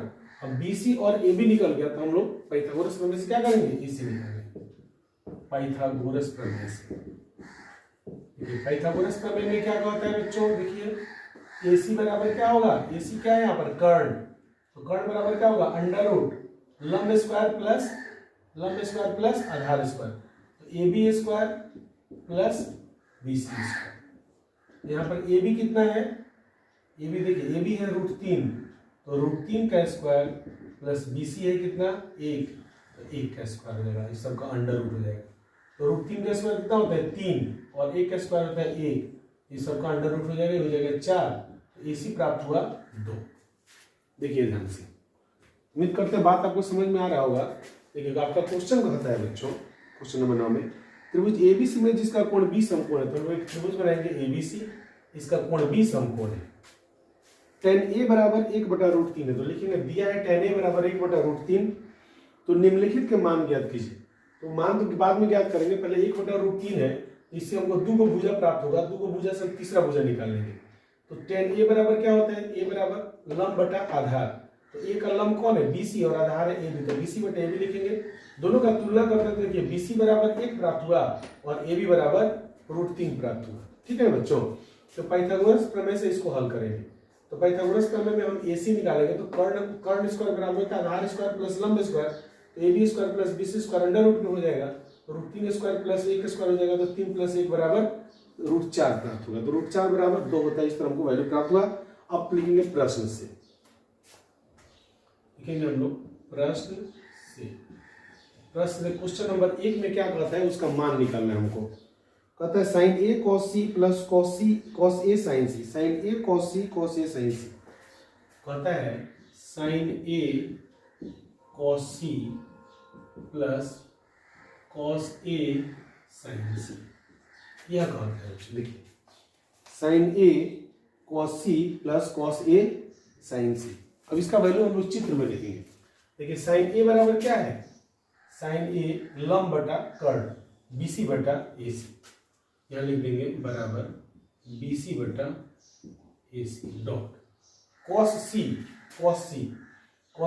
अब BC और AB निकल गया तो हम लोग पाइथागोरस प्रमेय से क्या करेंगे, AC निकालेंगे, पाइथागोरस प्रमेय से। पाइथागोरस प्रमेय में क्या कहता है बच्चों, देखिए AC बराबर क्या होगा, AC क्या है यहाँ पर कर्ण, तो कर्ण बराबर क्या होगा अंडर रूट लंब स्क्वायर प्लस आधार स्क्वायर, तो AB square plus BC square. यहाँ पर AB कितना है, AB देखिए AB है √3, तो √3 का स्क्वायर प्लस BC है कितना 1, तो 1 का स्क्वायर हो जाएगा, इस सबका अंडर रूट हो जाएगा। तो √3 का स्क्वायर कितना होता है 3 और 1 का स्क्वायर होता है 1, इस सबका अंडर रूट हो जाएगा 4, तो AC प्राप्त हुआ 2। देखिए ध्यान से, उम्मीद करते हैं बात आपको समझ में आ रहा होगा। देखिएगा आपका क्वेश्चन कहता है बच्चों, क्वेश्चन नंबर 9 में त्रिभुज ABC में जिसका कोण 20 समकोण है, तो हम एक त्रिभुज बनाएंगे ABC, इसका कोण 20 समकोण है। tan A बराबर 1/√3 है, तो लिखेंगे दिया है tan A बराबर 1/√3, तो निम्नलिखित के मान ज्ञात कीजिए। तो मान तो बाद में ज्ञात करेंगे, पहले 1/√3 है, इससे हमको 2 को भुजा प्राप्त होगा, 2 को भुजा से हम तीसरा भुजा निकाल लेंगे। तो tan A बराबर क्या होता है, A बराबर लंब बटा आधार, तो A का लंब कौन है BC और आधार है AB, तो BC बटे AB लिखेंगे। दोनों का तुलना करते हैं, देखिए BC बराबर 1 प्राप्त हुआ और AB बराबर √3 प्राप्त हुआ, ठीक है बच्चों। तो पाइथागोरस प्रमेय से इसको हल करेंगे, तो पाइथागोरस प्रमेय में हम AC निकालेंगे, तो कर्ण स्क्वायर बराबर होता है आधार स्क्वायर प्लस लंब स्क्वायर, तो AB square plus BC square under root में हो जाएगा, तो √3 स्क्वायर प्लस 1 स्क्वायर हो जाएगा, तो 3 + 1 बराबर √4 प्राप्त होगा, तो √4 बराबर 2 होता है, इस तरह हमको वैल्यू प्राप्त हुआ। अब लिखेंगे प्रश्न से, लिखेंगे हम लोग प्रश्न से। प्रश्न क्वेश्चन नंबर 1 में क्या कहता है, उसका मान निकालना है हमको। कहता है sin A cos C plus cos A sin C, sin A cos C cos A sin C। कहता है sin A cos C plus cos A sin C, यह कहता है। देखिए sin A cos C plus cos A sin C, अब इसका value हम लोग चित्र में लिखेंगे। देखिए sin A बराबर क्या है, sin A लंब बटा कर्ण BC बटा AC, यहाँ लिख देंगे बराबर BC बटा AC डॉट cos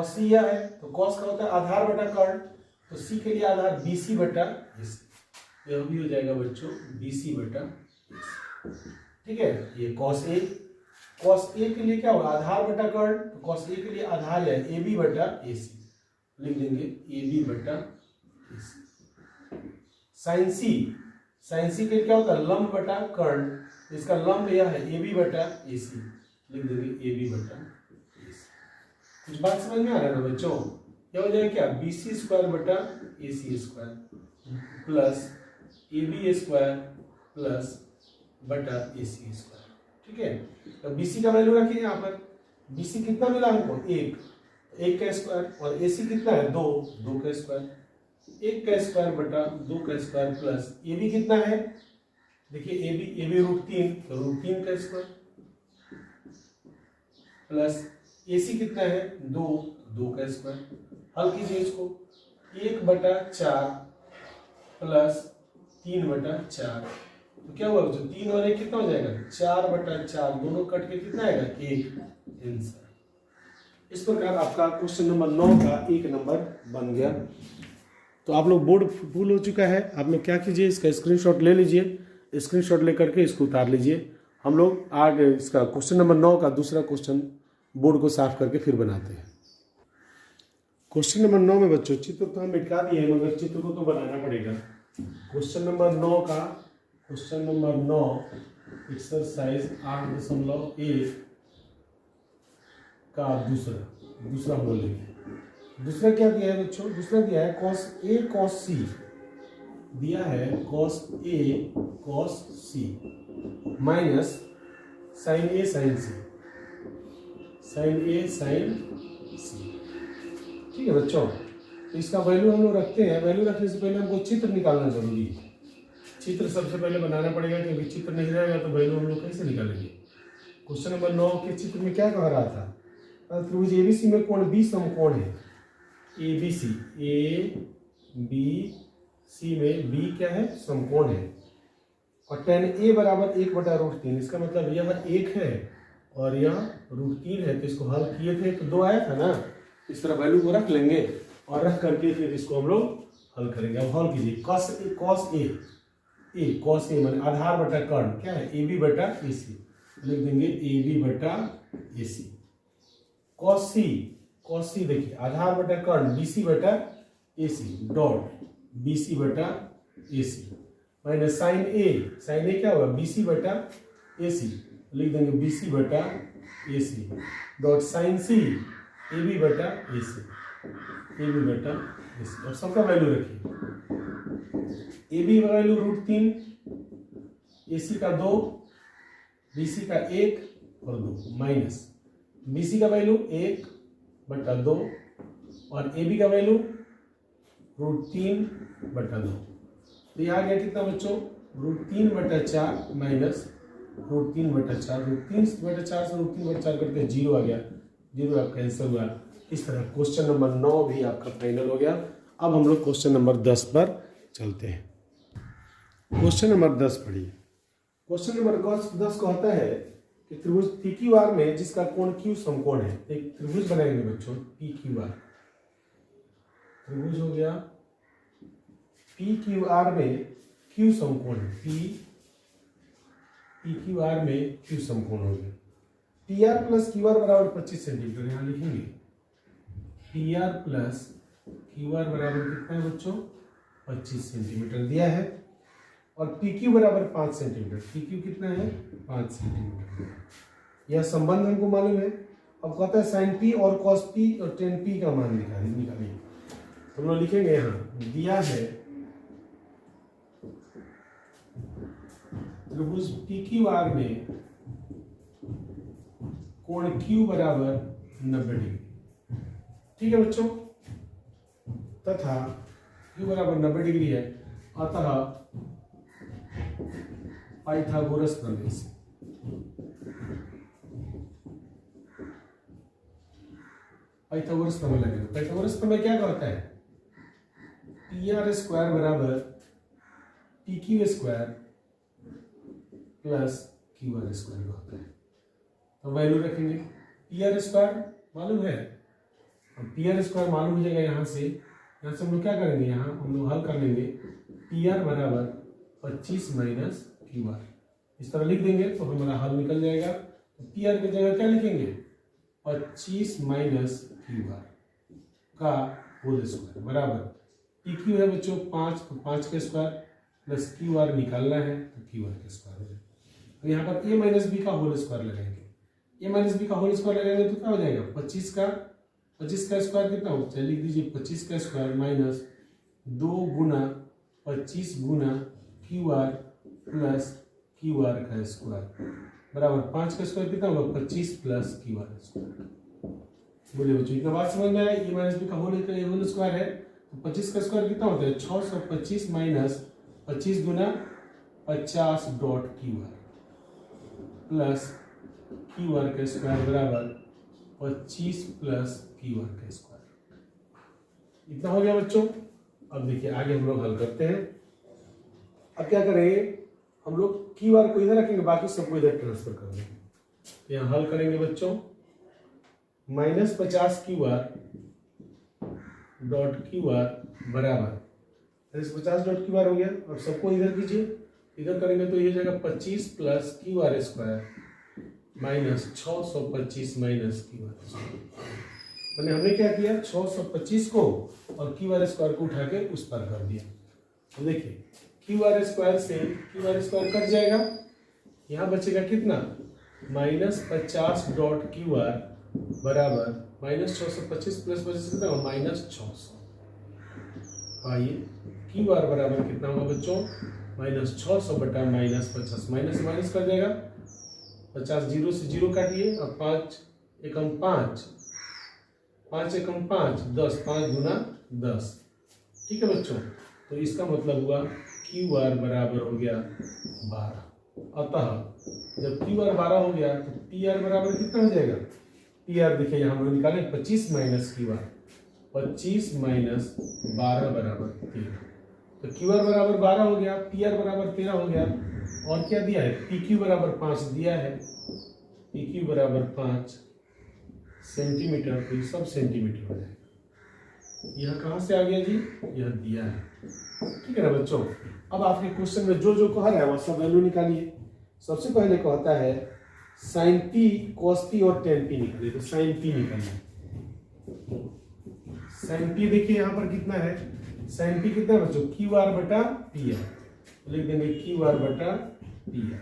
C यह है, तो cos का होता है आधार बटा कर्ण, तो C के लिए आधार BC बटा AC, यह भी हो जाएगा बच्चों BC बटा AC, ठीक है। ये cos A के लिए क्या होगा आधार बटा कर्ण, तो cos A के लिए आधार है AB बटा AC, लिख देंगे AB बटा AC। sin C के लिए क्या होता है लंब बटा कर्ण, इसका लंब यह है AB बटा AC, लिख देंगे AB बटा AC। कुछ बात समझ में आ रहा है ना बच्चों, यह हो जाएगा क्या BC स्क्वायर बटा AC square plus AB square plus बटा AC स्क्वायर, ठीक है। तो BC का वैल्यू रखिए यहाँ पर, BC कितना मिला हमको 1 का स्क्वायर, और AC कितना है 2 का स्क्वायर, 1 का स्क्वायर बटा 2 का स्क्वायर प्लस AB कितना है, देखिए AB √3, तो √3 का स्क्वायर प्लस AC कितना है 2 का स्क्वायर। हल कीजिए इसको, 1/4 प्लस 3/4, तो क्या हुआ बच्चों 3 और 1 कितना हो जाएगा 4/4, दोनों कट के कितना आएगा 1 आंसर। इस प्रकार आपका क्वेश्चन नंबर 9 का 1 नंबर बन गया। तो आप लोग बोर्ड फुल हो चुका है, आप लोग क्या कीजिए इसका स्क्रीनशॉट ले लीजिए, स्क्रीनशॉट लेकर के इसको उतार लीजिए। हम लोग आगे इसका क्वेश्चन नंबर 9 का दूसरा क्वेश्चन बोर्ड को साफ करके फिर बनाते हैं। क्वेश्चन नंबर 9 में बच्चों चित्र तो हम मिटा दिए हैं, मगर चित्र को तो बनाना पड़ेगा। क्वेश्चन नंबर 9 एक्सरसाइज 8.1 का दूसरा हम लेंगे। दूसरा क्या दिया है बच्चों, दूसरा दिया है cos A cos C, दिया है cos A cos C minus sin A sin C, ठीक है बच्चों। तो इसका वैल्यू हम लोग रखते हैं, वैल्यू रखने से पहले हमको चित्र निकालना जरूरी है। चित्र सबसे पहले बनाना पड़ेगा, क्योंकि चित्र नहीं रहेगा तो वैल्यू हम लोग कैसे निकालेंगे। क्वेश्चन नंबर 9 के चित्र में क्या कह रहा था, त्रिभुज एबीसी में कोण बी समकोण है। एबीसी, ए बी सी में बी क्या है, समकोण है। और tan ए बराबर 1/√3, इसका मतलब यह 1 है और यह √3 है। तो इसको हल किए थे तो 2 आया था ना, इस तरह वैल्यू को रख लेंगे और रख करके फिर इसको हम लोग हल करेंगे। अब हल कीजिए, cos ए माने आधार बटा कर्ण क्या है, ए बी बटा ए सी, लिख देंगे ए बी बटा ए सी। cos सी देखिए आधार बटा कर्ण बी सी बटा A C dot B C बटा ए सी माइनस साइन ए क्या होगा, बी सी बटा ए सी, लिख देंगे बी सी बटा A C dot sine C A B बटा ए सी, ए बी बटा ए सी। और सबका वैल्यू रखिए, ए बी का वैल्यू √3, ए सी का 2, बी सी का 1 और 2 माइनस बी सी का वैल्यू 1/2 और ए बी का वैल्यू √3/2। तो ये आ गया कितना बच्चों, √3/4 माइनस √3/4, √3/4 से √3/4 करके 0 आ गया, 0 आपका आंसर हुआ। इस तरह क्वेश्चन नंबर 9 भी आपका फाइनल हो गया। अब हम लोग क्वेश्चन नंबर 10 पर चलते हैं। क्वेश्चन नंबर 10 पढ़िए। क्वेश्चन नंबर 10 कहता है कि त्रिभुज PQR में जिसका कोण Q समकोण है। एक त्रिभुज बनाएंगे बच्चों PQR, त्रिभुज हो गया PQR में Q समकोण है, PQR में Q समकोण हो गया। PR प्लस QR बराबर 25 सेंटीमीटर, यहाँ लिखेंगे PR प्लस QR बराबर कितना है बच्चों, 25 सेंटीमीटर दिया है। और PQ बराबर 5 सेंटीमीटर, PQ कितना है, 5 सेंटीमीटर। यह संबंध हमको मालूम है। अब कहता है साइन P और cos P और tan P का मान निकालिए। हम लोग लिखेंगे यहाँ दिया है त्रिभुज PQR में कोण Q बराबर 90 डिग्री, ठीक है बच्चों, तथा Q बराबर 90 डिग्री है। अतः पाइथागोरस प्रमेय से पाइथागोरस प्रमेय लगेगा। पाइथागोरस प्रमेय क्या कहता है, PR² बराबर PQ² प्लस QR² होता है। तो वैल्यू रखेंगे, PR² मालूम है, अब PR² मालूम हो जाएगा। यहाँ से हम लोग क्या करेंगे, यहाँ हम लोग हल कर लेंगे PR बराबर 25 माइनस QR, इस तरह लिख देंगे तो हमारा हल निकल जाएगा। तो PR की जगह क्या लिखेंगे, 25 माइनस QR का होल स्क्वायर बराबर PQ है बच्चों 5, तो 5 का स्क्वायर प्लस QR निकालना है तो QR का स्क्वायर हो जाएगा। तो यहाँ पर a माइनस बी का होल स्क्वायर लगाएंगे, a माइनस बी का होल स्क्वायर लगाएंगे तो क्या हो जाएगा, 25 का स्क्वायर कितना हो, चलिए लिख दीजिए 25 का स्क्वायर माइनस 2 गुना 25 गुना QR प्लस QR का स्क्वायर बराबर 5 का स्क्वायर कितना होगा, 25 प्लस QR स्क्वायर। बोलिए बच्चों इतना बात समझ में आया। ए माइनस बी का होल स्क्वायर है तो 25 का स्क्वायर कितना होता है, 625 माइनस 25 गुना 50 डॉट QR प्लस QR का स्क्वायर बराबर 25 प्लस QR का स्क्वायर। इतना हो गया बच्चों। अब देखिए आगे हम लोग हल करते हैं। अब क्या करेंगे, हम लोग QR को इधर रखेंगे, बाकी सबको इधर ट्रांसफर कर देंगे। यहाँ हल करेंगे बच्चों, -50 QR डॉट QR बराबर 50 डॉट QR हो गया। और सबको इधर कीजिए, इधर करेंगे तो ये जाएगा 25 plus QR square minus 625 minus QR square. मैंने हमने क्या किया, 625 को और QR स्क्वायर को उठा के उस पर कर दिया। तो देखिए QR स्क्वायर से QR स्क्वायर कट जाएगा, यहाँ बचेगा कितना, -50 डॉट QR बराबर -625 प्लस 25 कितना होगा, -600। आइए QR बराबर कितना होगा बच्चों, -600 बटा -50, माइनस माइनस कर देगा, 50 0 से 0 काटिए और 5 एकम 5, 5 एकम 5, 10, 5 गुना 10, ठीक है बच्चों। तो इसका मतलब हुआ QR बराबर हो गया 12। अतः जब QR 12 हो गया तो PR बराबर कितना हो जाएगा, पी आर देखिए यहाँ हम लोग निकाले 25 माइनस क्यू आर, 25 माइनस 12 बराबर 13। तो क्यू आर बराबर 12 हो गया, पी आर बराबर 13 हो गया। और क्या दिया है, पी क्यू बराबर 5 दिया है, पी क्यू बराबर 5 सेंटीमीटर, तो ये सब सेंटीमीटर हो जाएगा। यह कहाँ से आ गया जी, यह दिया है। ठीक है ना बच्चों। अब आपके क्वेश्चन में जो जो कह रहा है वह सब वैल्यू निकालिए। सबसे पहले कहता है साइन पी, कॉस पी और टेन पी निकालिए। तो साइन पी निकालिए। साइन पी देखिए यहाँ पर कितना है, साइन पी कितना है बच्चों, क्यू आर बटा पी आर। लिख देंगे क्यू आर बटा पी आर।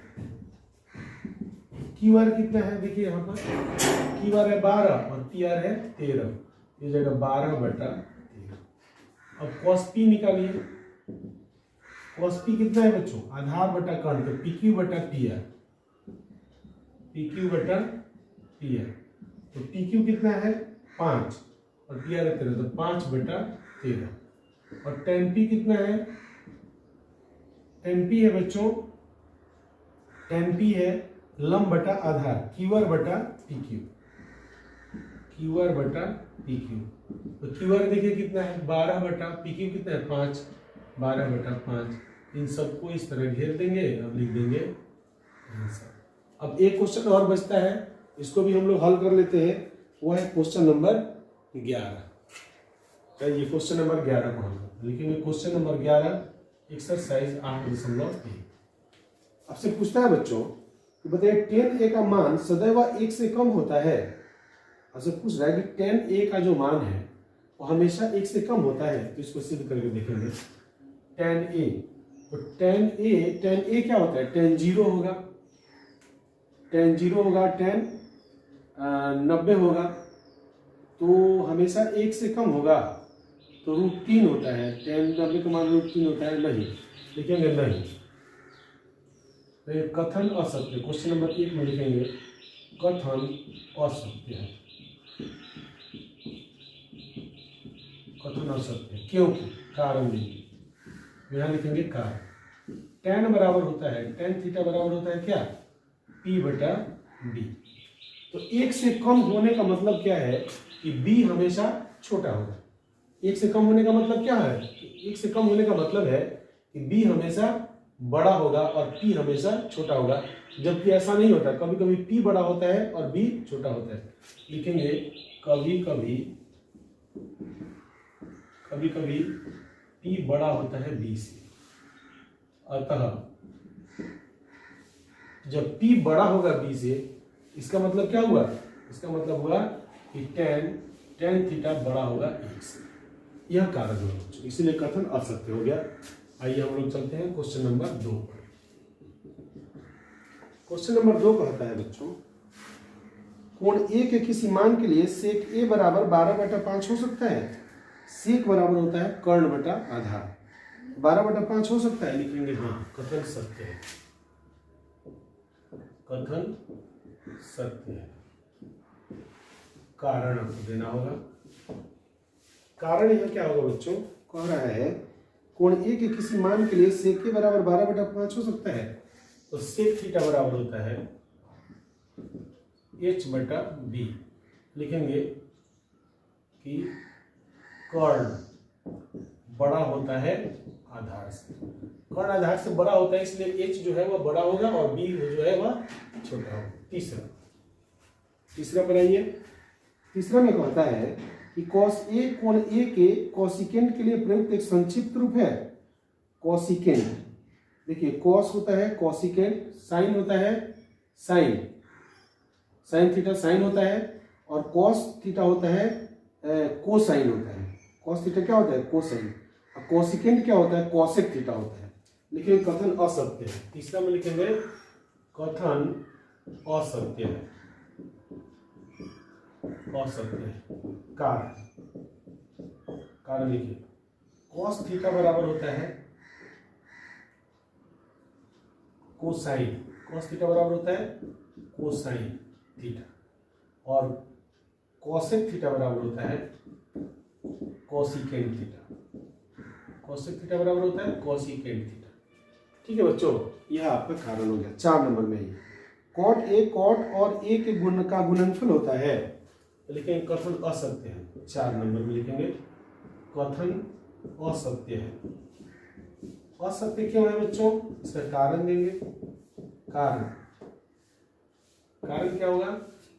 क्यू आर कितना है देखिए यहाँ पर, क्यू आर है 12 और पी आर है 13, ये जगह 12 बटा 13। अब कॉस पी निकालिए। कॉस पी कितना है बच्चों, आधार बटा कर्ण, तो पी क्यू बटा पी आर, पी क्यू बटा पी आर। तो पी क्यू कितना है 5 और पी आर है 13, तो 5 बटा 13। और टेन पी कितना है, टेन पी है बच्चों, टेन पी है लंब बटा आधार, क्यू आर बटा पी क्यू, क्यू आर बटा पी क्यू। तो क्यू आर देखिए कितना है 12 बटा, पी क्यू कितना है 5, 12 बटा 5। इन सबको इस तरह घेर देंगे। अब लिख देंगे आंसर। अब एक क्वेश्चन और बचता है, इसको भी हम लोग हल कर लेते हैं। वो है क्वेश्चन नंबर 11। चलिए क्वेश्चन नंबर 11 को हम लिखेंगे। Question number 11 exercise 8.1। आपसे पूछता है बच्चों कि बताइए 10a का मान सदैव 1 से कम होता है। आपसे पूछ रहा है कि 10a का जो मान है वो हमेशा 1 से कम होता है। तो इसको सिद्ध करके देखेंगे। 10a, तो 10a क्या होता है, 10 0 होगा, 10 0 होगा, 10 90 होगा, तो हमेशा 1 से कम होगा। तो √3 होता है, 10 90 का मान √3 होता है। नहीं लिखेंगे, नहीं, तो ये कथन असत्य। क्वेश्चन नंबर 1 में लिखेंगे कथन असत्य है, कथन असत्य। क्योंकि कारण लिखेंगे, यहाँ लिखेंगे कारण। tan बराबर होता है, tan थीटा बराबर होता है क्या, p बटा d। तो 1 से कम होने का मतलब क्या है कि b हमेशा छोटा होगा। 1 से कम होने का मतलब क्या है, 1 से कम होने का मतलब है कि b हमेशा बड़ा होगा और p हमेशा छोटा होगा। जबकि ऐसा नहीं होता, कभी कभी p बड़ा होता है और b छोटा होता है। लिखेंगे कभी कभी p बड़ा होता है b से। अतः जब p बड़ा होगा b से, इसका मतलब क्या हुआ, इसका मतलब हुआ कि tan थीटा बड़ा होगा 1 से। यह कारण होगा, इसीलिए कथन असत्य हो गया। आइए हम लोग चलते हैं क्वेश्चन नंबर 2 पर। क्वेश्चन नंबर 2 कहता है बच्चों, कोण ए के किसी मान के लिए सेक ए बराबर 12 बटा 5 हो सकता है। सेक बराबर होता है कर्ण बटा आधार, 12 बटा 5 हो सकता है। लिखेंगे हाँ, कथन सत्य है, कथन सत्य है। कारण आपको देना होगा। कारण यह क्या होगा बच्चों, कह रहा है कोण ए के किसी मान के लिए सेक ए बराबर 12 बटा 5 हो सकता है। तो सेक थीटा बराबर होता है h बटा b। लिखेंगे कि कर्ण बड़ा होता है आधार से, कर्ण आधार से बड़ा होता है, इसलिए h जो है वह बड़ा होगा और b जो है वह छोटा होगा। तीसरा पर आइए। तीसरा में कहता है कि cos a कोण a के कोसिकेंट के लिए प्रयुक्त एक संक्षिप्त रूप है। कोसिकेंट देखिए, cos होता है कोसिकेंट, साइन होता है साइन, साइन थीटा साइन होता है, और cos थीटा होता है कोसाइन होता है। cos थीटा क्या होता है, कोसाइन। और कोसिकेंट क्या होता है, कोसेक थीटा होता है। लिखेंगे कथन असत्य है। तीसरा में लिखेंगे कथन असत्य है, असत्य है। कारण लिखिए, cos थीटा बराबर होता है कोसाइन, cos थीटा बराबर होता है कोसाइन थीटा, और कोसेक थीटा बराबर होता है कोसिकेंट थीटा, कोसेक थीटा बराबर होता है कोसिकेंट थीटा। ठीक है बच्चों, यह आपका कारण हो गया। 4 नंबर में ही कॉट ए कॉट और ए के गुण का गुणनफल होता है। लिखेंगे कथन असत्य है, 4 नंबर में लिखेंगे कथन असत्य है। असत्य क्यों है बच्चों, इसका कारण देंगे। कारण क्या होगा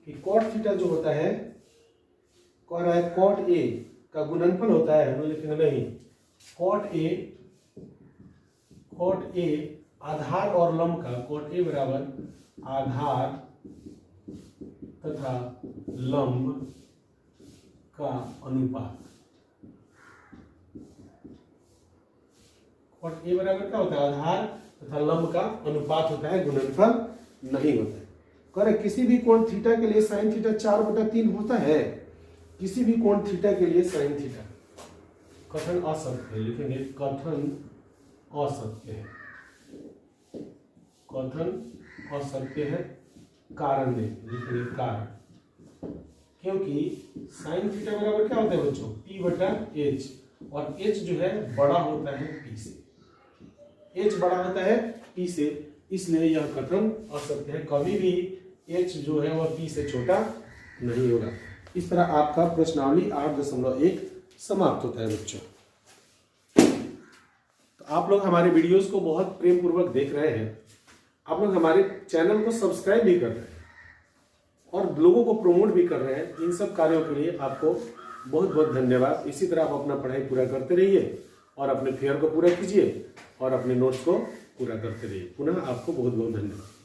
कि कॉट थीटा जो होता है, कह रहा है कॉट ए का गुणनफल होता है, हम लिखेंगे नहीं, कॉट ए आधार और लंब का, कॉट ए बराबर आधार तथा लंब का अनुपात। कॉट ए बराबर क्या होता है, आधार तथा लंब का अनुपात होता है, गुणनफल नहीं होता है। करे किसी भी कोण थीटा के लिए साइन थीटा 4/3 होता है, किसी भी कोण थीटा के लिए साइन थीटा। कथन असत्य है, लिखेंगे कथन असत्य है, कथन असत्य है। कारण देंगे, लिखेंगे कारण, क्योंकि साइन थीटा बराबर क्या होता है बच्चों, P/H, और H जो है बड़ा होता है P से, H बड़ा होता है P से, इसलिए यह कथन असत्य है। कभी भी H जो है वह P से छोटा नहीं होगा। इस तरह आपका प्रश्नावली 8.1 समाप्त होता है बच्चों। तो आप लोग हमारे वीडियोस को बहुत प्रेम पूर्वक देख रहे हैं, आप लोग हमारे चैनल को सब्सक्राइब भी कर रहे हैं और लोगों को प्रमोट भी कर रहे हैं। इन सब कार्यों के लिए आपको बहुत बहुत धन्यवाद। इसी तरह आप अपना पढ़ाई पूरा करते रहिए और अपने फेयर को पूरा कीजिए और अपने नोट्स को पूरा करते रहिए। पुनः आपको बहुत बहुत धन्यवाद।